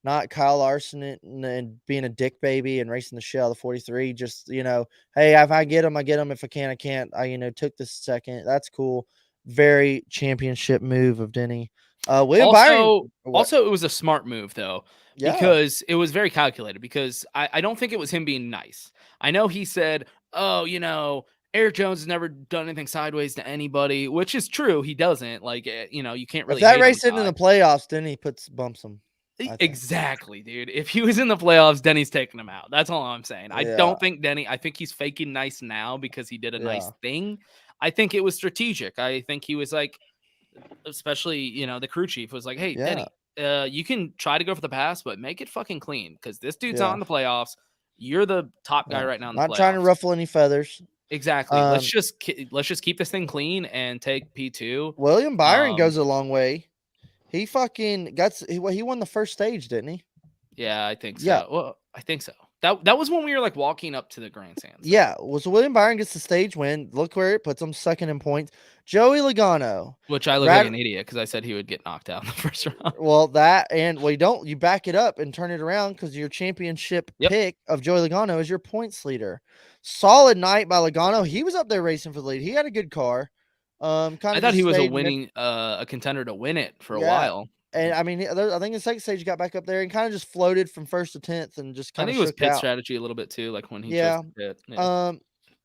not Kyle Larson and being a dick baby and racing the shit out of the 43. Just, hey, if I get him, I get him. If I can't, I can't. I, took this second. That's cool. Very championship move of Denny. William Byron. Also, it was a smart move, though, because it was very calculated, because I don't think it was him being nice. I know he said, Eric Jones has never done anything sideways to anybody, which is true. He doesn't. Like, you can't really. If that race isn't in the playoffs, then he bumps him. Exactly, dude. If he was in the playoffs, Denny's taking him out. That's all I'm saying. I don't think Denny. I think he's faking nice now because he did a nice thing. I think it was strategic. I think he was like, especially the crew chief was like, "Hey, Denny, you can try to go for the pass, but make it fucking clean because this dude's not in the playoffs. You're the top guy right now in the playoffs. Not trying to ruffle any feathers." Exactly. Let's just keep this thing clean and take P2. William Byron goes a long way. He fucking he won the first stage, didn't he? Yeah, I think so. Yeah. Well, I think so. That was when we were like walking up to the grandstands. Yeah. Well, so William Byron gets the stage win. Look where it puts him, second in points. Joey Logano. Which I look like an idiot because I said he would get knocked out in the first round. Well, you back it up and turn it around because your championship pick of Joey Logano is your points leader. Solid night by Logano. He was up there racing for the lead. He had a good car. I thought he was a contender to win it for a while. And I mean, I think the second stage he got back up there and kind of just floated from first to 10th and just kind of. I think it was pit strategy a little bit too, like when he chose to pit. Yeah.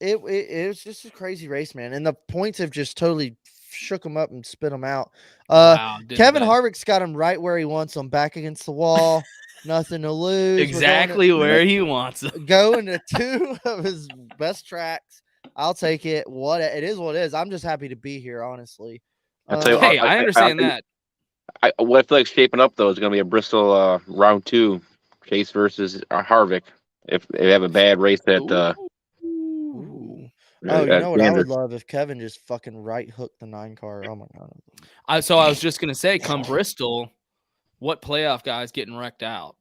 It was just a crazy race, man, and the points have just totally shook him up and spit him out. Wow, Kevin Harvick's got him right where he wants him, back against the wall, nothing to lose. Exactly where he wants him. Going to 2 of his best tracks. I'll take it. It is what it is. I'm just happy to be here, honestly. Hey, I understand that. What I feel like shaping up though is going to be a Bristol round 2, Chase versus Harvick. If they have a bad race at you know what I would love if Kevin just fucking right hooked the 9 car. Oh my god. So I was just gonna say, come Bristol, what playoff guy's getting wrecked out?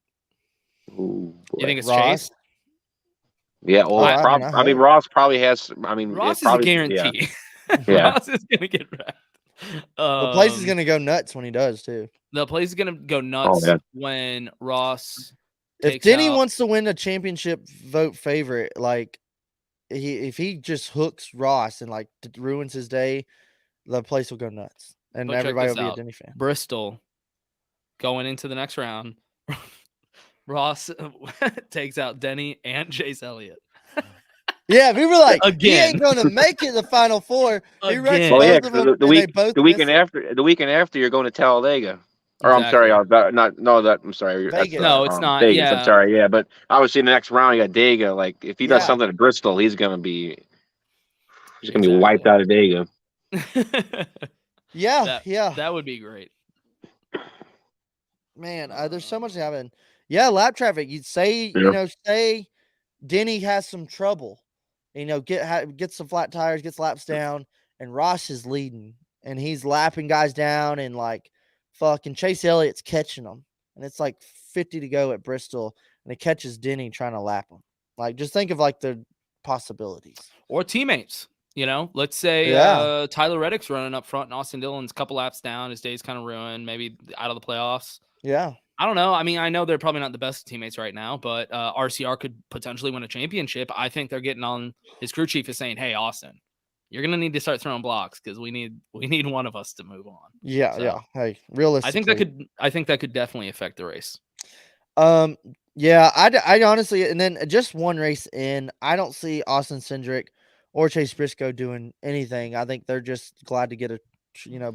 Ooh, you think it's Ross? Chase? Yeah, well, I mean, Ross probably has. I mean, Ross is a guarantee. Yeah. Ross is gonna get wrecked. The place is gonna go nuts when he does too. The place is gonna go nuts when Ross. If Denny wants to win a championship vote favorite, like if he just hooks Ross and like ruins his day, the place will go nuts, and everybody will be a Denny fan. Bristol going into the next round. Ross takes out Denny and Chase Elliott. Yeah, we were like, again. He ain't gonna make it the Final Four. He wrecks both of them, the weekend after you're going to Talladega. Or exactly. I'm sorry, I'm sorry. Vegas. No, it's not. Vegas, Yeah. I'm sorry. Yeah, but obviously the next round you got Dega. Like if he does something at Bristol, he's gonna be wiped out of Dega. That would be great. Man, there's so much happening. Yeah, lap traffic. You'd say, say Denny has some trouble. Gets some flat tires, gets laps down, and Ross is leading, and he's lapping guys down, and like fucking Chase Elliott's catching them, and it's like 50 to go at Bristol, and it catches Denny trying to lap him. Like, just think of like the possibilities. Or teammates. Let's say Tyler Reddick's running up front and Austin Dillon's a couple laps down. His day's kind of ruined, maybe out of the playoffs. Yeah. I don't know. I mean, I know they're probably not the best teammates right now, but RCR could potentially win a championship. I think they're getting on. His crew chief is saying, "Hey, Austin, you're gonna need to start throwing blocks because we need one of us to move on." Yeah, So, Hey, realistically, I think that could definitely affect the race. Yeah, I honestly, and then just one race in, I don't see Austin Cindric or Chase Briscoe doing anything. I think they're just glad to get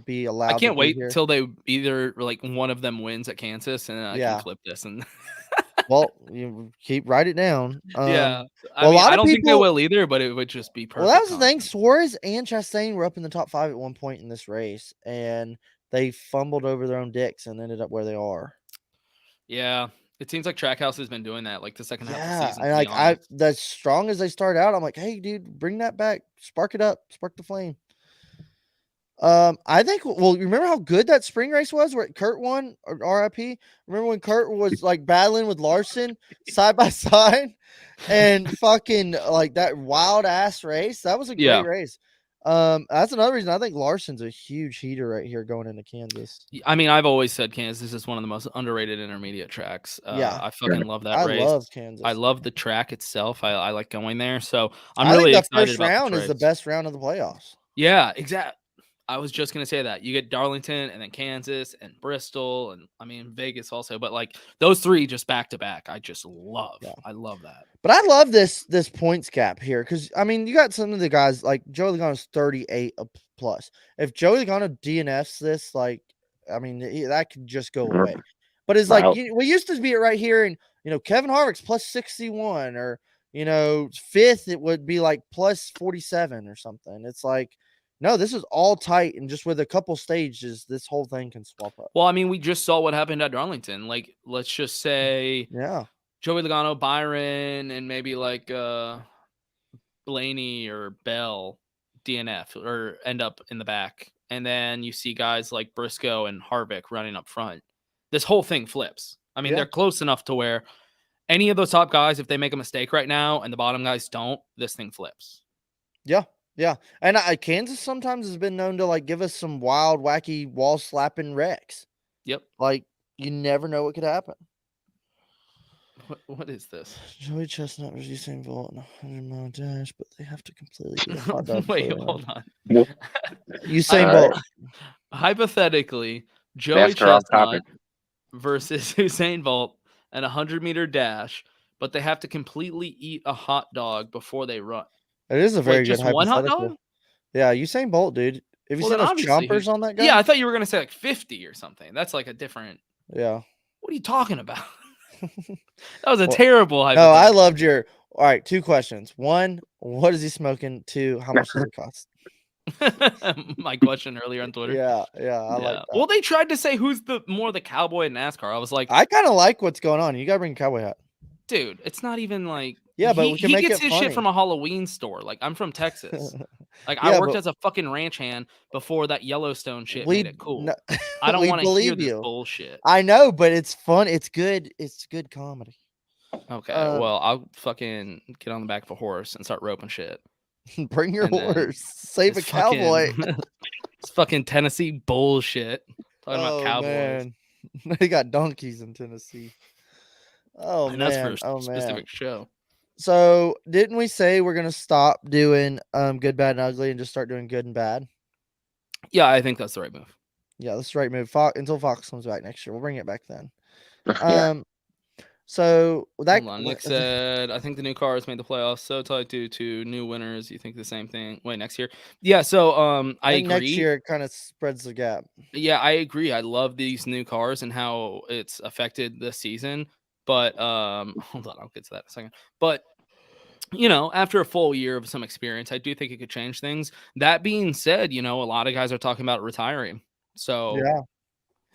be allowed. I can't wait here. till they either like one of them wins at Kansas, and then I can clip this and. Well, you write it down. Yeah, I don't think they will either, but it would just be perfect. Well, that was the thing. Suarez and Chastain were up in the top 5 at one point in this race, and they fumbled over their own dicks and ended up where they are. Yeah, it seems like Trackhouse has been doing that, like the second half of the season. And like as strong as they start out, I'm like, hey, dude, bring that back, spark it up, spark the flame. I think. Well, remember how good that spring race was, where Kurt won, or RIP? Remember when Kurt was like battling with Larson side by side, and fucking like that wild ass race? That was a great race. That's another reason I think Larson's a huge heater right here going into Kansas. I mean, I've always said Kansas is one of the most underrated intermediate tracks. I fucking love that race. I love Kansas. I love the track itself. I like going there. So I'm really excited about the first round is the best round of the playoffs. Yeah, exactly. I was just going to say that. You get Darlington and then Kansas and Bristol and I mean Vegas also, but like those 3 just back to back. I just love. Yeah. I love that. But I love this points gap here cuz I mean, you got some of the guys like Joey Logano's 38 plus. If Joey Logano DNFs this, like I mean, that could just go away. But it's like we used to be it right here, and Kevin Harvick's plus 61, or 5th it would be like plus 47 or something. It's like, no, this is all tight, and just with a couple stages, this whole thing can swap up. Well, I mean, we just saw what happened at Darlington. Like, let's just say, Joey Logano, Byron, and maybe like Blaney or Bell DNF or end up in the back, and then you see guys like Briscoe and Harvick running up front, this whole thing flips. I mean, Yeah. they're close enough to where any of those top guys, if they make a mistake right now and the bottom guys don't, this thing flips. Yeah. Yeah. And Kansas sometimes has been known to like give us some wild, wacky wall slapping wrecks. Yep. Like you never know what could happen. What is this? Joey Chestnut was Usain Bolt in a 100-mile dash, but they have to completely eat a hot dog. Wait, before they hold run. on. Usain All right. Bolt. Hypothetically, Joey NASCAR off Chestnut topic. versus Usain Bolt in a 100-meter dash, but they have to completely eat a hot dog before they run. It is a very Wait, good just one hot hypothetical. dog? Yeah, Usain Bolt, dude. Have you Well, seen then those obviously chompers on that guy? Yeah, I thought you were gonna say like 50 or something. That's like a different. Yeah. What are you talking about? That was a Well, terrible No, I hypothetical. loved your. All right, 2 questions. 1, what is he smoking? 2, how much does it cost? My question earlier on Twitter. Yeah, I like that. Well, they tried to say who's the cowboy in NASCAR. I was like, I kind of like what's going on. You got to bring a cowboy hat. dude, it's not even like. Yeah, but he, we can he make gets it his funny. shit from a Halloween store. Like I'm from Texas. Like I Yeah, worked but as a fucking ranch hand before that Yellowstone shit we made it cool. no- I don't we want to hear believe this you. bullshit. I know, but it's fun. It's good. It's good comedy. Okay, Um, well, I'll fucking get on the back of a horse and start roping shit. Bring your And then horse. Save a It's cowboy. fucking- it's fucking Tennessee bullshit. Talking about Oh cowboys. man, they got donkeys in Tennessee. Oh And that's for man. a Oh man. specific show. So didn't we say we're gonna stop doing good, bad, and ugly and just start doing good and bad? Yeah, I think that's the right move. Yeah, that's the right move. Fox until Fox comes back next year. We'll bring it back then. Yeah. So that Hold on. Nick said, I think the new cars made the playoffs so tight due to new winners. You think the same thing? Wait, next year? Yeah, so I think agree. next year it kind of spreads the gap. Yeah, I agree. I love these new cars and how it's affected this season. But hold on, I'll get to that in a second. But after a full year of some experience, I do think it could change things. That being said, a lot of guys are talking about retiring. So Yeah.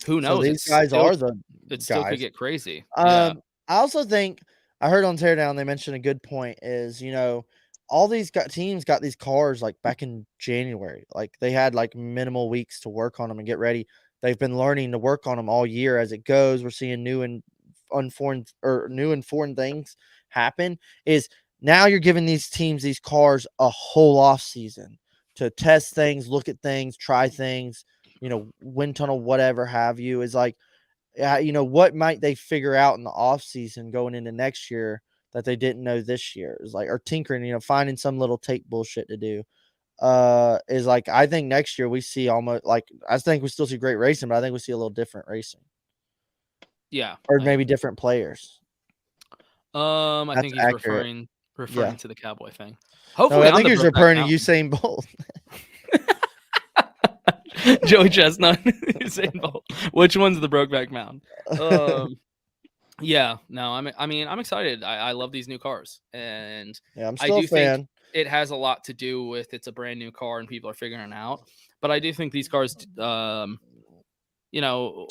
who So knows? these guys are the It still could guys. get crazy. Yeah. I also think I heard on Teardown they mentioned a good point is all these teams got these cars like back in January. Like they had like minimal weeks to work on them and get ready. They've been learning to work on them all year as it goes. We're seeing new and foreign things happen. Is now you're giving these teams these cars a whole off season to test things, look at things, try things. Wind tunnel, whatever have you. Is like, what might they figure out in the off season going into next year that they didn't know this year? Is like, or tinkering, finding some little tape bullshit to do. Is like, I think next year we see almost like, I think we still see great racing, but I think we see a little different racing. Yeah. Or maybe different players. I That's think he's accurate. referring Yeah. to the cowboy thing. No, Hopefully, I I'm think the he's Brokeback referring to Mountain. Usain Bolt. Joey Chestnut, Usain Bolt. Which one's the Brokeback Mountain? Yeah, no, I'm excited. I love these new cars, and Yeah, I'm I still do a fan. think it has a lot to do with it's a brand new car and people are figuring it out. But I do think these cars, I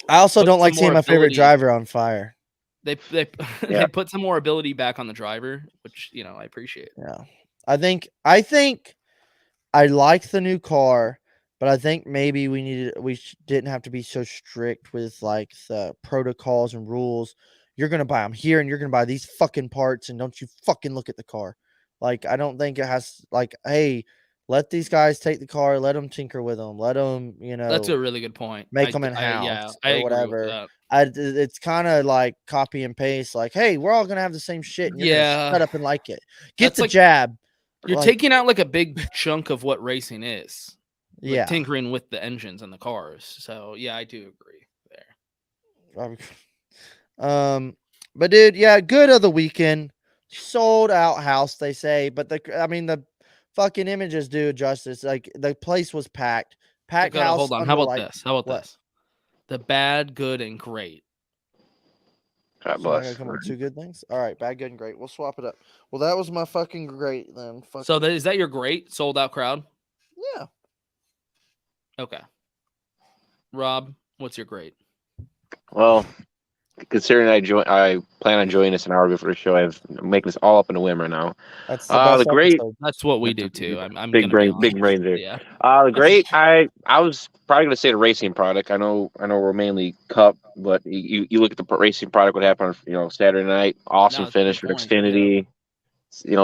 also put don't like some seeing more my favorite ability- driver on fire. They Yeah. they put some more ability back on the driver, which I appreciate. Yeah. I think I like the new car, but I think maybe we didn't have to be so strict with like the protocols and rules. You're going to buy them here and you're going to buy these fucking parts and don't you fucking look at the car. Like, I don't think it has like, hey, let these guys take the car, let them tinker with them, let them, That's a really good point. make them in house Yeah, or agree whatever. with that. It's kind of like copy and paste. Like, hey, we're all gonna have the same shit, and you're Yeah. gonna shut up and like it. Get That's the like- jab. You're Like, taking out like a big chunk of what racing is. Like yeah. tinkering with the engines and the cars. So yeah, I do agree there. But dude, yeah, good of the weekend. Sold out house, they say, but the fucking images do justice. Like the place was packed. Packed Dakota, house. hold on. under, How about like, this? How about what? this? The bad, good, and great. God So I gotta bless. come up with 2 good things. All right, bad, good, and great. We'll swap it up. Well, that was my fucking great then. So is that your great sold out crowd? Yeah. Okay. Rob, what's your great? Well, considering I plan on joining this an hour before the show. I'm making this all up in a whim right now. That's the best The great, episode. That's what we do too. I'm big gonna be brain, big honest. brain there. Yeah. The great, I was probably gonna say the racing product. I know we're mainly Cup, but you look at the racing product. What happened, Saturday night? Awesome No, it's a good finish for point, Xfinity.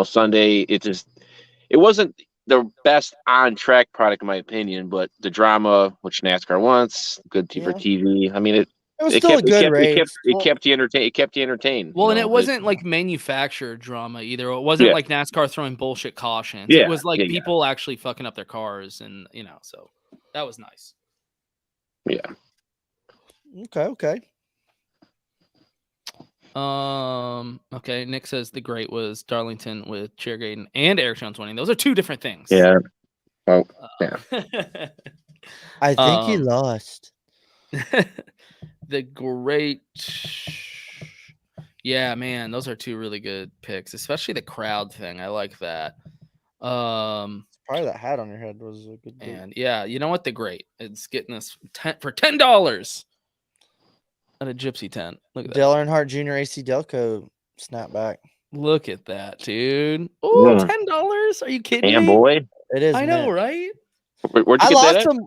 Sunday it wasn't the best on track product in my opinion, but the drama which NASCAR wants, good for Yeah. TV. I mean, It was still a good race. it kept you entertained. It kept you entertained. Well, and it wasn't like manufactured drama either. It wasn't like NASCAR throwing bullshit cautions. Yeah, It was like people actually fucking up their cars, and so that was nice. Yeah. Okay. Okay. Nick says the great was Darlington with Chairgatin and Eric Jones winning. Those are two different things. Yeah. Oh, yeah. I think he lost. The great. Yeah, man, those are two really good picks, especially the crowd thing. I like that. Probably that hat on your head was a good. And yeah, you know what? The great. It's getting us for $10 at a gypsy tent. Look at Dale Earnhardt Jr. AC Delco snapback. Look at that, dude. Oh, $10? Are you kidding me? Damn, boy. It is. I know, right? Where'd you get lost that?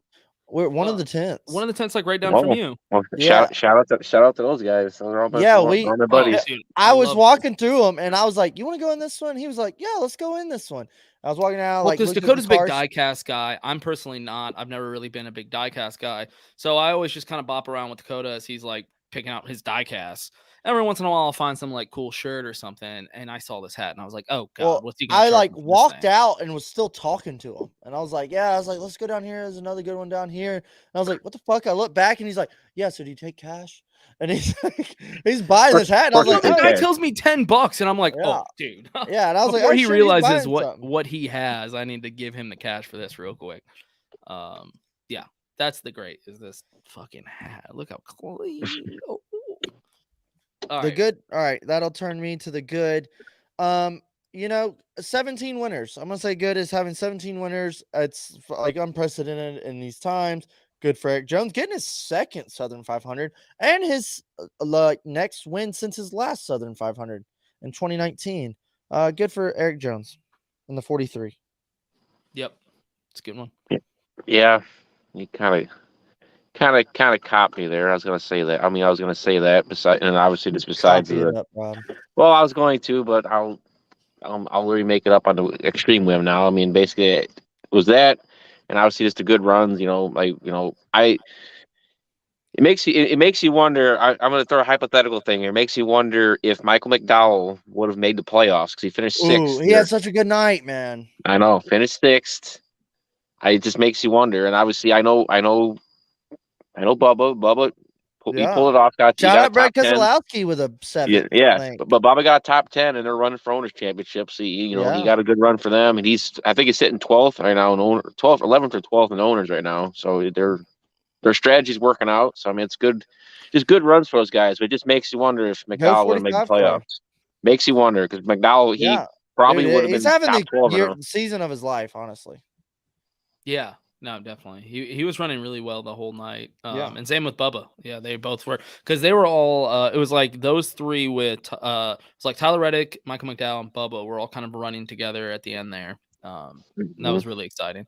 We're one of the tents. One of the tents, like right down from you. Well, Yeah. Shout out to those guys. Those are all all my buddies. Dude, I was love walking through them, and I was like, "You want to go in this one?" He was like, "Yeah, let's go in this one." I was walking out, because looking at Dakota's a the big cars. diecast guy. I'm personally not. I've never really been a big diecast guy. So I always just kind of bop around with Dakota as he's like picking out his diecast. Every once in a while, I'll find some like cool shirt or something. And I saw this hat and I was like, oh, God, Well, what's he going to I like for this walked thing? out and was still talking to him. And I was like, let's go down here. There's another good one down here. And I was like, what the fuck? I look back and he's like, yeah, so do you take cash? And he's like, he's buying this hat. And I was like, the oh, guy tells me $10 and I'm like, Yeah. oh, dude. yeah. And I was like, Before oh, he shit, he's realizes buying something. what he has, I need to give him the cash for this real quick. Yeah, that's the great is this fucking hat. Look how clean. Oh. All the right. good. All right. That'll turn me to the good. 17 winners. I'm going to say good is having 17 winners. It's like unprecedented in these times. Good for Eric Jones getting his second Southern 500 and his next win since his last Southern 500 in 2019. Good for Eric Jones in the 43. Yep. It's a good one. Yeah. You kind of caught me there. I was gonna say that. I was gonna say that. And obviously, just besides Copy it the. up, Rob. Well, I was going to, but I'll really make it up on the extreme whim now. I mean, basically, it was that, and obviously, just the good runs. It makes you wonder. I'm going to throw a hypothetical thing here. It makes you wonder if Michael McDowell would have made the playoffs because he finished sixth. He had such a good night, man. I know, finished sixth. It just makes you wonder, and obviously, I know. Bubba, he pulled it off. Shout out Brett Keselowski with a 7. Yeah. But Bubba got top 10, and they're running for owners championships. He got a good run for them, and I think he's sitting 12th right now in 11th or 12th in owners right now. So their strategy's working out. So I mean, it's good, just good runs for those guys. But it just makes you wonder if McDowell would have made the playoffs. Makes you wonder because McDowell, he probably would have been having top 12 the season of his life, honestly. Yeah, no, definitely. He was running really well the whole night. And same with Bubba. Yeah, they both were because they were all. It was like those three with. It's like Tyler Reddick, Michael McDowell, and Bubba were all kind of running together at the end there. That was really exciting.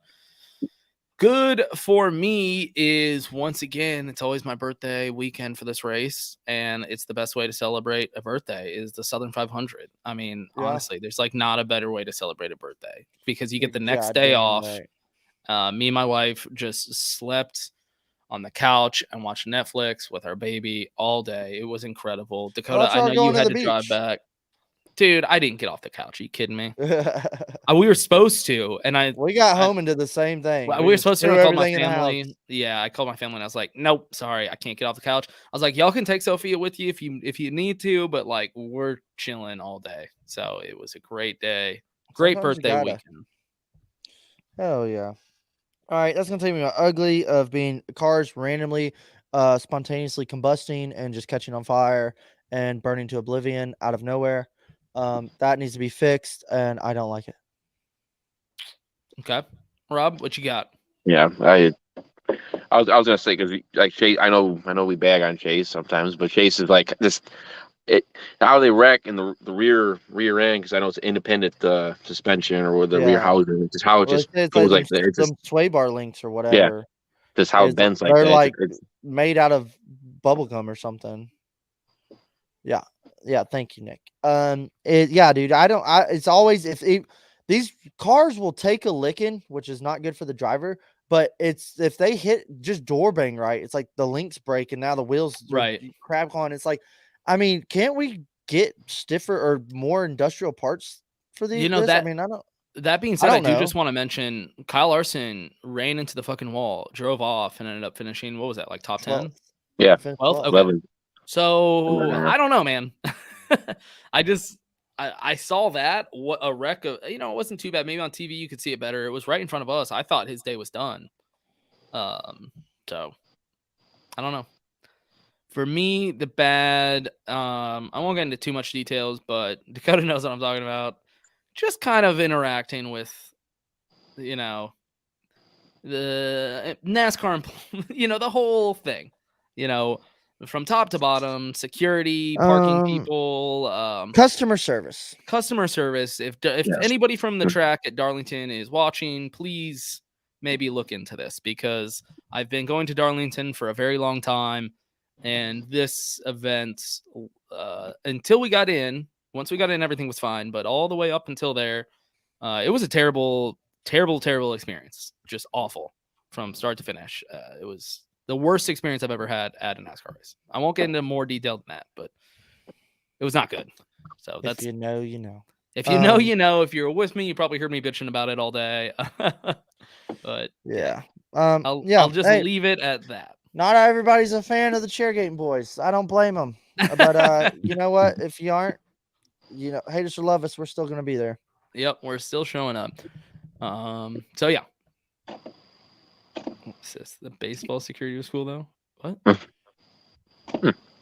Good for me is once again, it's always my birthday weekend for this race, and it's the best way to celebrate a birthday is the Southern 500. I mean, honestly, there's like not a better way to celebrate a birthday because you get the next day off. Right. Me and my wife just slept on the couch and watched Netflix with our baby all day. It was incredible. Dakota, I know you had to drive back. Dude, I didn't get off the couch. Are you kidding me? We were supposed to, and we got home and did the same thing. We were supposed to call my family. Yeah, I called my family and I was like, "Nope, sorry, I can't get off the couch." I was like, "Y'all can take Sophia with you if you need to, but like we're chilling all day." So it was a great day, great birthday weekend. Hell yeah! All right, that's gonna take me my ugly of being cars randomly, spontaneously combusting and just catching on fire and burning to oblivion out of nowhere. That needs to be fixed, and I don't like it. Okay, Rob, what you got? Yeah, I was gonna say because like Chase, I know we bag on Chase sometimes, but Chase is like this. It how they wreck in the rear end because I know it's independent suspension or the rear Yeah. housing. Just how it Well, just it's goes like like that. It's just them sway bar links or yeah, whatever. just how it It's, bends like they're that. like It's made out of bubble gum or something. Yeah. Yeah. Thank you, Nick. Yeah, dude. It's always these cars will take a licking, which is not good for the driver. But it's if they hit just door bang right, it's like the links break and now the wheels Right. crab clawing. It's like, I mean, can't we get stiffer or more industrial parts for You know this? I that. mean, That being I said, I don't do know. just want to mention Kyle Larson ran into the fucking wall, drove off, and ended up finishing. What was that, like top 10? yeah. 12? Okay. 11. So Yeah. I don't know, man. I saw that. What a wreck of, it wasn't too bad. Maybe on TV you could see it better. It was right in front of us. I thought his day was done. So I don't know. For me, the bad, I won't get into too much details, but Dakota knows what I'm talking about. Just kind of interacting with, the NASCAR, the whole thing, from top to bottom, security, parking people, Customer service. customer service. If Yes. anybody from the track at Darlington is watching, please maybe look into this because I've been going to Darlington for a very long time. And this event, until we got in, once we got in, everything was fine. But all the way up until there, it was a terrible, terrible, terrible experience. Just awful from start to finish. It was the worst experience I've ever had at a NASCAR race. I won't get into more detail than that, but it was not good. So that's If you know, you know. if you know, you know. If you're with me, you probably heard me bitching about it all day. But Yeah. I'll just leave it at that. Not everybody's a fan of the Chairgatin boys. I don't blame them. But you know what? If you aren't, hate us or love us, we're still gonna be there. Yep, we're still showing up. So yeah. What's this? The baseball security was cool though. What?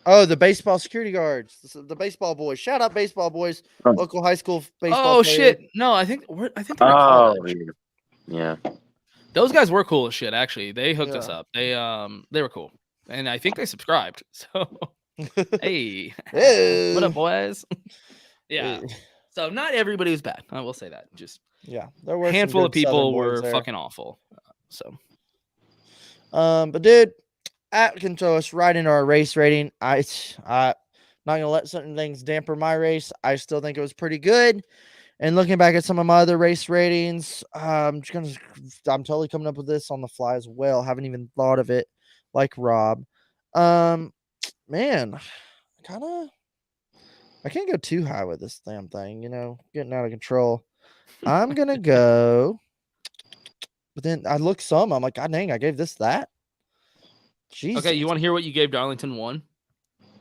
Oh, the baseball security guards, the baseball boys. Shout out baseball boys, local high school baseball. Oh player. shit! No, I think they're in Oh, college. yeah. Those guys were cool as shit. Actually, they hooked us up. They were cool, and I think they subscribed. So hey, what up, boys? Yeah. So not everybody was bad. I will say that. Just there were a handful of people were fucking awful. So, but dude, can throw us right into our race rating. I'm not gonna let certain things damper my race. I still think it was pretty good. And looking back at some of my other race ratings, I'm totally coming up with this on the fly as well. Haven't even thought of it like Rob. Man, I can't go too high with this damn thing, getting out of control. I'm gonna go, but then I look I'm like, God dang, I gave this that. Jesus. Okay, you want to hear what you gave Darlington 1?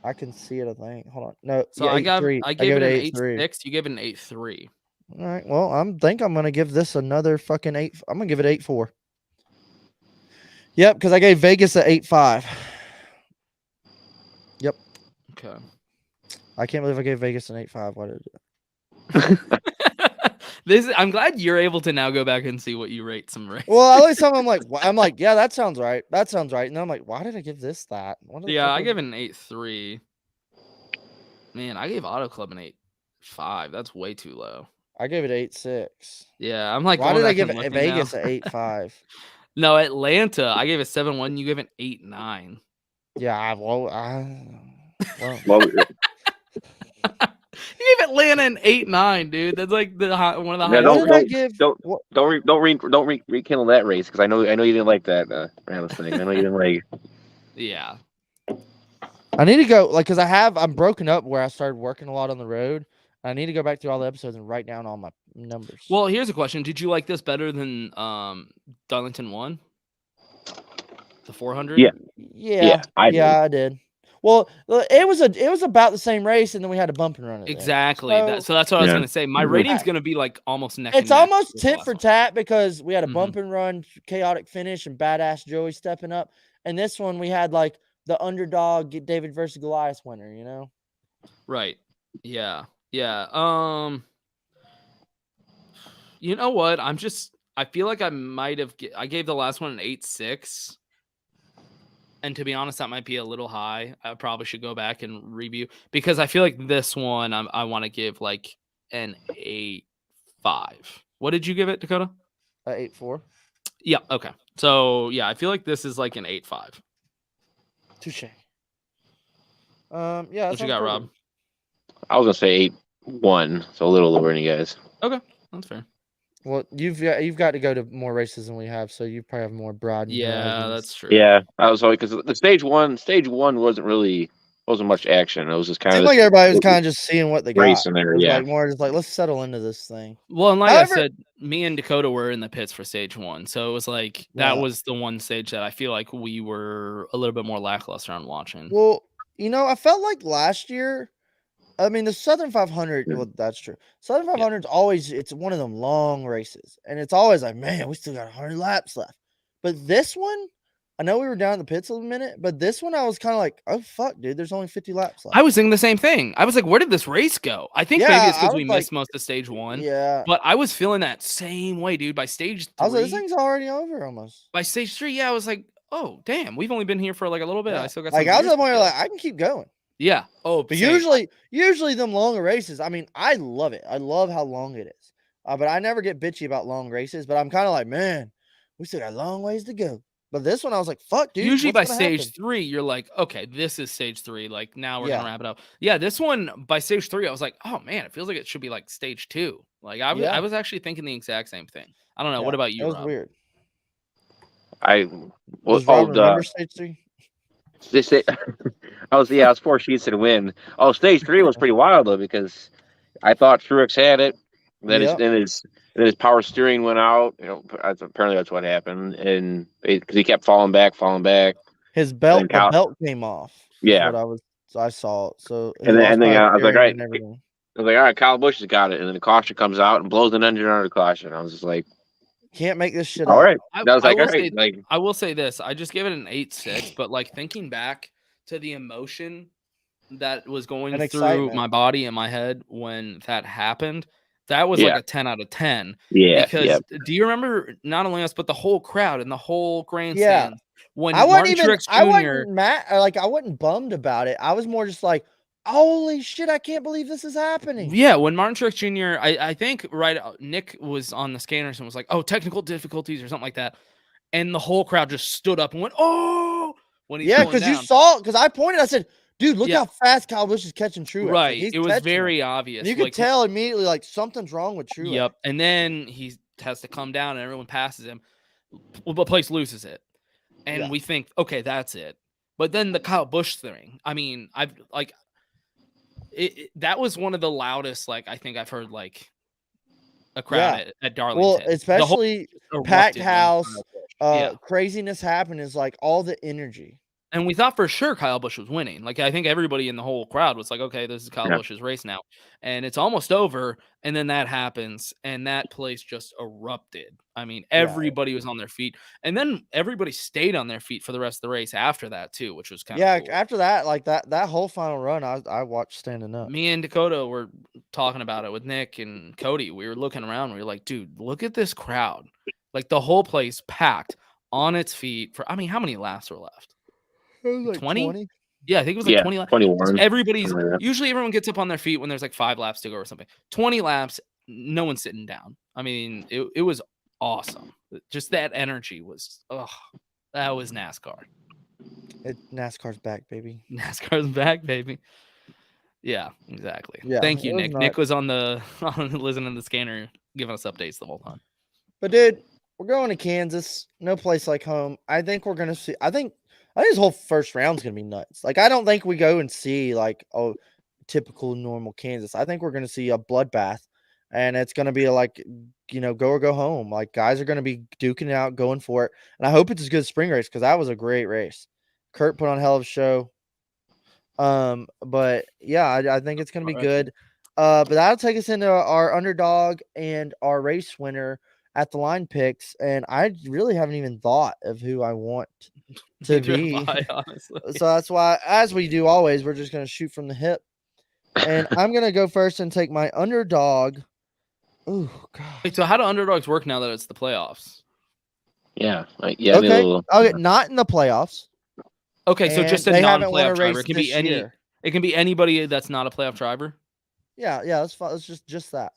I can see it, I think. Hold on. No, So I gave it an 8.6. You gave it an 8.3. All right. Well, I'm gonna give this another fucking 8. I'm gonna give it 8.4. Yep, because I gave Vegas a 8.5. Yep. Okay. I can't believe I gave Vegas an 8.5. Why did it? I'm glad you're able to now go back and see what you rate some races. Well, at least I'm like, yeah, that sounds right. That sounds right. And I'm like, why did I give this that? Yeah, I gave it an 8.3. Man, I gave Auto Club an 8.5. That's way too low. I gave it 8.6. Yeah, I'm like, why did I give Vegas an 8.5? No, Atlanta, I gave it 7.1. You gave it 8.9. Yeah, well, you gave Atlanta an 8.9, dude. That's like one of the highest. Don't rekindle that race because I know you didn't like that Rattlesnake. I know you didn't like. Yeah. I need to go because I'm broken up where I started working a lot on the road. I need to go back through all the episodes and write down all my numbers. Well, here's a question: did you like this better than Darlington 1? The 400? Yeah, I did. Well, it was about the same race, and then we had a bump and run it. Exactly. So that's what I was gonna say. My rating's gonna be like almost neck. It's almost tit for tat because we had a bump and run, chaotic finish, and badass Joey stepping up. And this one we had like the underdog David versus Goliath winner. Right. Yeah. Yeah. You know what? I feel like I might have. I gave the last one an 8.6. And to be honest, that might be a little high. I probably should go back and review because I feel like this one I want to give like an 8.5. What did you give it, Dakota? 8.4. Yeah. Okay. So yeah, I feel like this is like an 8.5. Touche. Yeah. What you sounds got, Rob? perfect. I was gonna say 8.1, so a little lower than you guys. Okay, that's fair. Well, you've got to go to more races than we have, so you probably have more broad. Yeah, that's true. Yeah, I was because the stage one wasn't much action. It was just kind Seemed of like everybody was kind of just seeing what they got. race in there. It was Yeah, like more just like let's settle into this thing. Well, and like However- I said, me and Dakota were in the pits for stage 1, so it was like that Yeah. was the one stage that I feel like we were a little bit more lackluster on watching. Well, I felt like last year. I mean, the Southern 500. Well, that's true. Southern 500 is always it's one of them long races, and it's always like, man, we still got 100 laps left. But this one, I know we were down in the pits a minute, but this one I was kind of like, oh fuck, dude, there's only 50 laps left. I was thinking the same thing. I was like, where did this race go? I think maybe it's I because we was like- missed most of stage 1. Yeah, But I was feeling that same way, dude. By stage 3, I was like, this thing's already over almost. by stage 3, yeah, I was like, oh damn, we've only been here for like a little bit. Yeah. I still got Like some I was beers at the point to where go. like I can keep going. Yeah. Oh, But same. usually them longer races. I mean, I love it. I love how long it is. But I never get bitchy about long races. But I'm kind of like, man, we still got a long ways to go. But this one, I was like, fuck, dude. Usually by what's gonna stage happen? 3, you're like, okay, this is stage 3. Like now we're Yeah. gonna wrap it up. Yeah, this one by stage 3, I was like, oh man, it feels like it should be like stage 2. Like I Yeah. was actually thinking the exact same thing. I don't know. Yeah, What about you, It was Rob? weird. Well, Does Rob remember stage 3? they say I was 4 sheets to win. Oh, stage 3 was pretty wild though because I thought Truex had it. Then Yep. his power steering went out. Apparently that's what happened, and because he kept falling back. His belt, then Kyle- the belt came off. is Yeah. what I saw. So he And then- lost and then power I was like, steering right. and everything. I was like, all right, Kyle Busch has got it, and then the caution comes out and blows an engine under the caution. I was just like, Can't make this shit all up. right. I And I was like, will all right, say- like I will say this. I just gave it an 8.6, but like thinking back to the emotion that was going And through excitement. my body and my head when that happened, that was Yeah. like a 10 out of 10. yeah, Because do you remember not only us, but the whole crowd and the whole grandstand when I wasn't Martin Truex I Jr. wasn't mad. Like I wasn't bummed about it. I was more just like, holy shit, I can't believe this is happening. Yeah, when Martin Truex Jr. I think Nick was on the scanners and was like, "Oh, technical difficulties" or something like that, and the whole crowd just stood up and went, "Oh!" when he's Yeah, going because you down. saw, because I pointed, I said, dude, look Yeah. how fast Kyle Busch is catching Truex. Like, Right. he's It was catching very him. obvious. And you could like, tell immediately, like, something's wrong with Truex. Yep. And then he has to come down and everyone passes him. Well, the place loses it. And Yeah. we think, okay, that's it. But then the Kyle Busch thing. I mean, that was one of the loudest, like, I think I've heard, like, a crowd at Darlington. Well, The whole especially erupted packed when house, Kyle Busch- Yeah. craziness happened is like all the energy. And we thought for sure Kyle Busch was winning. Like, I think everybody in the whole crowd was like, okay, this is Kyle Yeah. Busch's race now. And it's almost over. And then that happens. And that place just erupted. I mean, everybody was on their feet. And then everybody stayed on their feet for the rest of the race after that, too, which was kind of Yeah, cool. after that, like that whole final run, I watched standing up. Me and Dakota were talking about it with Nick and Cody. We were looking around. We were like, dude, look at this crowd. Like, the whole place packed on its feet for, I mean, how many laps were left? It was like 20? Yeah, I think it was like 20 laps. 21. Everybody's something like that. usually everyone gets up on their feet when there's like 5 laps to go or something. 20 laps, no one's sitting down. I mean, it was awesome. Just that energy was, that was NASCAR. NASCAR's back, baby. NASCAR's back, baby. Yeah, exactly. Yeah, Thank you, it was Nick. Nick nuts. was on listening to the scanner, giving us updates the whole time. But dude, we're going to Kansas. No place like home. I think we're gonna see. I think this whole first round's gonna be nuts. Like, I don't think we go and see like typical normal Kansas. I think we're gonna see a bloodbath, and it's gonna be like, go or go home. Like, guys are gonna be duking it out, going for it. And I hope it's as good as spring race because that was a great race. Kurt put on a hell of a show. But yeah, I think it's gonna be good. But that'll take us into our underdog and our race winner at the line picks, and I really haven't even thought of who I want to Neither be. have I, honestly. So that's why, as we do always, we're just gonna shoot from the hip. And I'm gonna go first and take my underdog. Oh God. Wait, so how do underdogs work now that it's the playoffs? Yeah. Like, yeah. Okay. Okay. Not in the playoffs. Okay, so And just a they haven't won non-playoff a driver. race It can be this any. year. It can be anybody that's not a playoff driver. Yeah, that's fine. It's just that.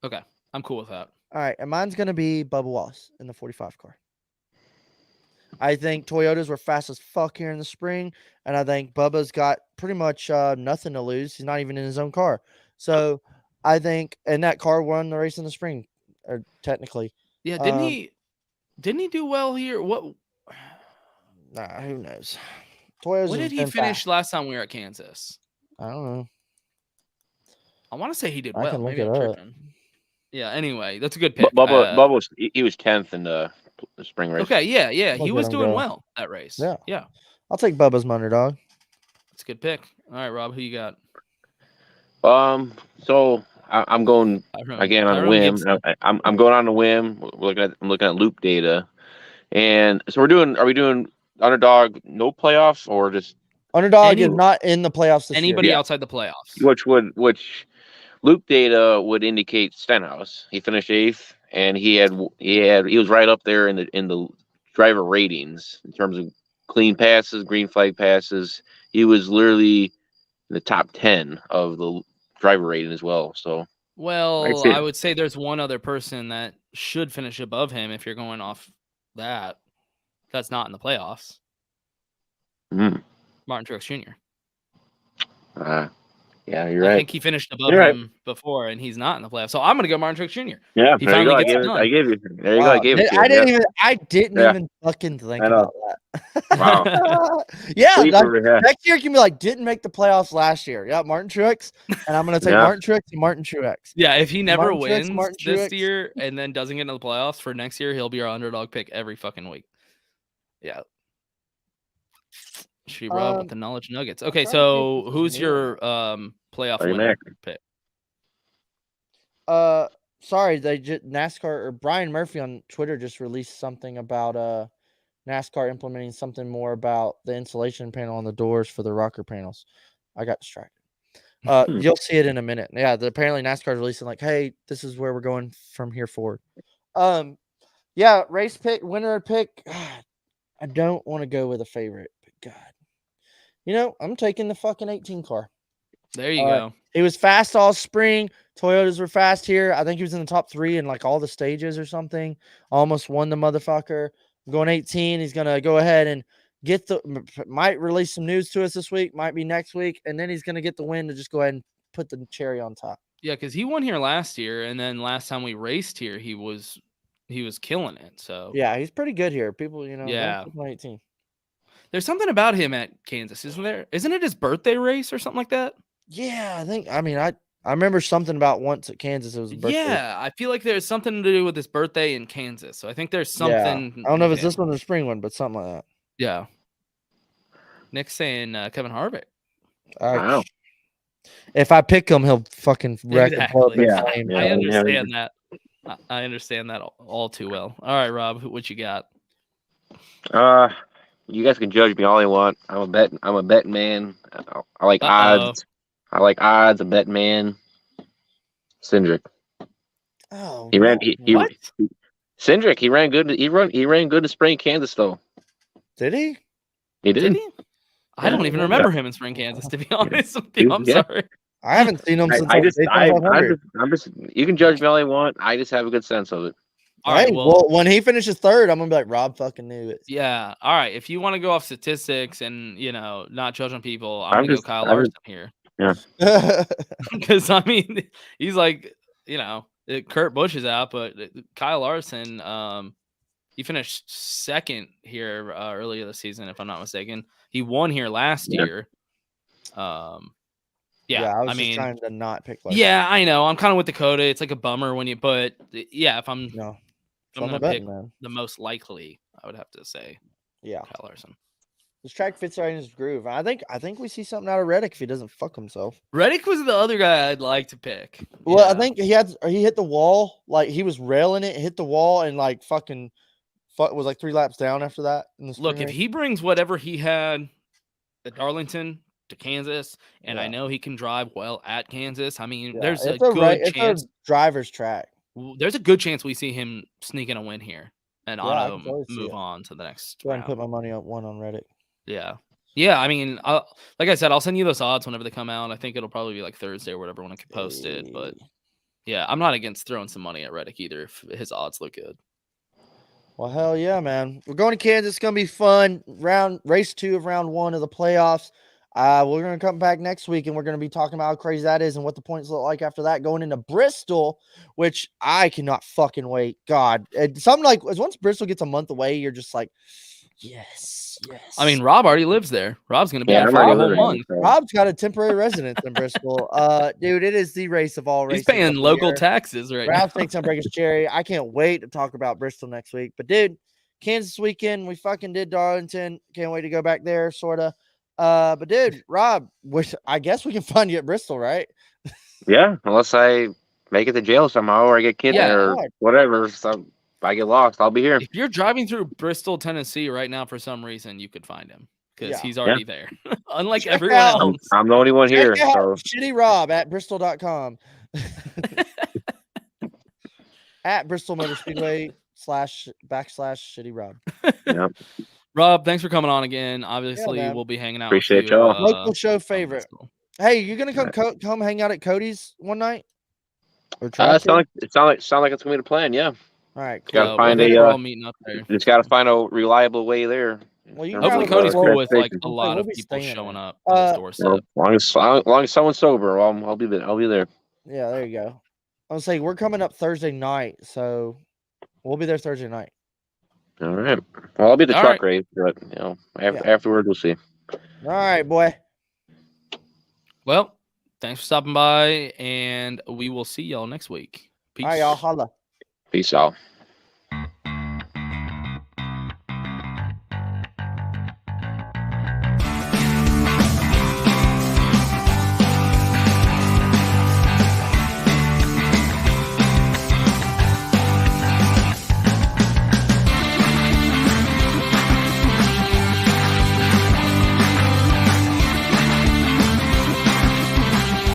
Okay, I'm cool with that. All right, and mine's gonna be Bubba Wallace in the 45 car. I think Toyotas were fast as fuck here in the spring, and I think Bubba's got pretty much nothing to lose. He's not even in his own car, so I think, and that car won the race in the spring, or technically. Yeah, didn't he? Didn't he do well here? What? Nah, who knows? Toyotas. What did he finish last time we were at Kansas? I don't know. I want to say he did I well. can look Maybe it I'm up. tripping. Yeah. Anyway, that's a good pick. Bubba was he was 10th in the spring race. Okay. Yeah. Look He at was him doing go. well that race. Yeah. Yeah. I'll take Bubba's underdog. That's a good pick. All right, Rob, who you got? So I'm going again on a whim. I'm going on a whim. I'm looking at loop data, and so are we doing underdog no playoff or just Underdog is not in the playoffs this anybody year. outside the playoffs? Which loop data would indicate Stenhouse. He finished 8th, and he was right up there in the driver ratings in terms of clean passes, green flag passes. He was literally in the top 10 of the driver rating as well. So, well, I would say there's one other person that should finish above him if you're going off that. That's not in the playoffs. Martin Truex Jr. Yeah, you're right. I think he finished above him before, and he's not in the playoffs. So I'm going to go Martin Truex Jr. Yeah, he finally gets it done. I gave you. There you go. I gave it to you. I didn't even fucking think about that. Wow. Yeah, next year can be like, didn't make the playoffs last year. Yeah, Martin Truex, and I'm going to take Martin Truex and Martin Truex. Yeah, if he never wins this year and then doesn't get into the playoffs for next year, he'll be our underdog pick every fucking week. Yeah. Shiti Rob with the knowledge nuggets. Okay, so who's your playoff winner pick? Sorry, NASCAR or Brian Murphy on Twitter just released something about NASCAR implementing something more about the insulation panel on the doors for the rocker panels. I got distracted. You'll see it in a minute. Yeah, apparently NASCAR is releasing like, hey, this is where we're going from here forward. Yeah, race pick, winner pick. God, I don't want to go with a favorite, but God, I'm taking the fucking 18 car. There you go. He was fast all spring. Toyotas were fast here. I think he was in the top 3 in like all the stages or something. Almost won the motherfucker. I'm going 18. He's gonna go ahead and might release some news to us this week. Might be next week, and then he's gonna get the win to just go ahead and put the cherry on top. Yeah, because he won here last year, and then last time we raced here, he was killing it. So yeah, he's pretty good here. People, yeah, 18. There's something about him at Kansas, isn't there? Isn't it his birthday race or something like that? Yeah, I remember something about once at Kansas. It was his birthday. Yeah, I feel like there's something to do with his birthday in Kansas. So I think there's something. Yeah. I don't know if it's this one or the spring one, but something like that. Yeah. Nick's saying Kevin Harvick. Wow. If I pick him, he'll fucking wreck. Exactly. I understand that. I understand that all too well. All right, Rob, what you got? You guys can judge me all you want. I'm a betting man. I like odds. I like odds. A betting man. Cindric. Oh, he ran good. He ran good in spring Kansas though. Did he? He did. I don't even remember him in spring Kansas, to be honest with you. I'm sorry. I haven't seen him since I'm just. You can judge me all you want. I just have a good sense of it. All right. Well, when he finishes 3rd, I'm gonna be like, Rob fucking knew it. Yeah. All right. If you want to go off statistics and not judging people, I'm gonna go Kyle Larson here. Yeah. Because I mean, he's like, Kurt Busch is out, but Kyle Larson, he finished 2nd here earlier this season, if I'm not mistaken. He won here last year. I was just trying to not pick. Yeah, I know. I'm kind of with Dakota. It's like a bummer but if I'm gonna pick the most likely, I would have to say, Kyle Larson. This track fits right in his groove. I think we see something out of Reddick if he doesn't fuck himself. Reddick was the other guy I'd like to pick. Well, I think he hit the wall, like he was railing it, hit the wall, and like was like 3 laps down after that. Look, if he brings whatever he had at Darlington to Kansas, and I know he can drive well at Kansas. I mean, there's a good chance. It's a driver's track. There's a good chance we see him sneaking a win here and move on to the next. Go ahead and put my money on one on Reddit. Yeah. Yeah, I mean, like I said, I'll send you those odds whenever they come out. I think it'll probably be like Thursday or whatever when I can post it. But yeah, I'm not against throwing some money at Reddick either if his odds look good. Well, hell yeah, man. We're going to Kansas. It's going to be fun. Race 2 of round 1 of the playoffs. We're going to come back next week, and we're going to be talking about how crazy that is and what the points look like after that, going into Bristol, which I cannot fucking wait. God. Something like once Bristol gets a month away, you're just like, yes. I mean, Rob already lives there. Rob's going to be Yeah, there I'm for a already whole living month. there, so. Rob's got a temporary residence in Bristol. Dude, it is the race of all races. He's paying of the local year. taxes right now. Rattlesnake and Breakers Cherry. I can't wait to talk about Bristol next week. But dude, Kansas weekend, we fucking did Darlington. Can't wait to go back there, sorta. But dude, Rob, I guess we can find you at Bristol, right? Yeah, unless I make it to jail somehow or I get kidnapped or God. whatever. So if I get lost, I'll be here. If you're driving through Bristol, Tennessee right now for some reason, you could find him because Yeah. he's already there. Unlike Check everyone out- else. I'm the only one here. Check out So Shiti Rob at Bristol.com. At Bristol Motor Speedway / /Shiti Rob. yeah, Rob, thanks for coming on again. Obviously, man. we'll be hanging out. Appreciate with you, y'all. Local show favorite. Bristol. Hey, you gonna come hang out at Cody's one night? Or try it to? sound like it's gonna be the plan. Yeah, All right, cool. gotta find we're all meeting up there. just gotta find a reliable way there. Well, you Hopefully, grab Cody's a cool local- with like a Hopefully lot we'll of be people staying showing there. up on his doorstep. Well, as long as someone's sober, I'll be there. I'll be there. Yeah, there you go. I was saying we're coming up Thursday night, so we'll be there Thursday night. All right. Well, I'll be at the All truck right. race, but afterward we'll see. All right, boy. Well, thanks for stopping by, and we will see y'all next week. Peace. All right, y'all. Holla. Peace out.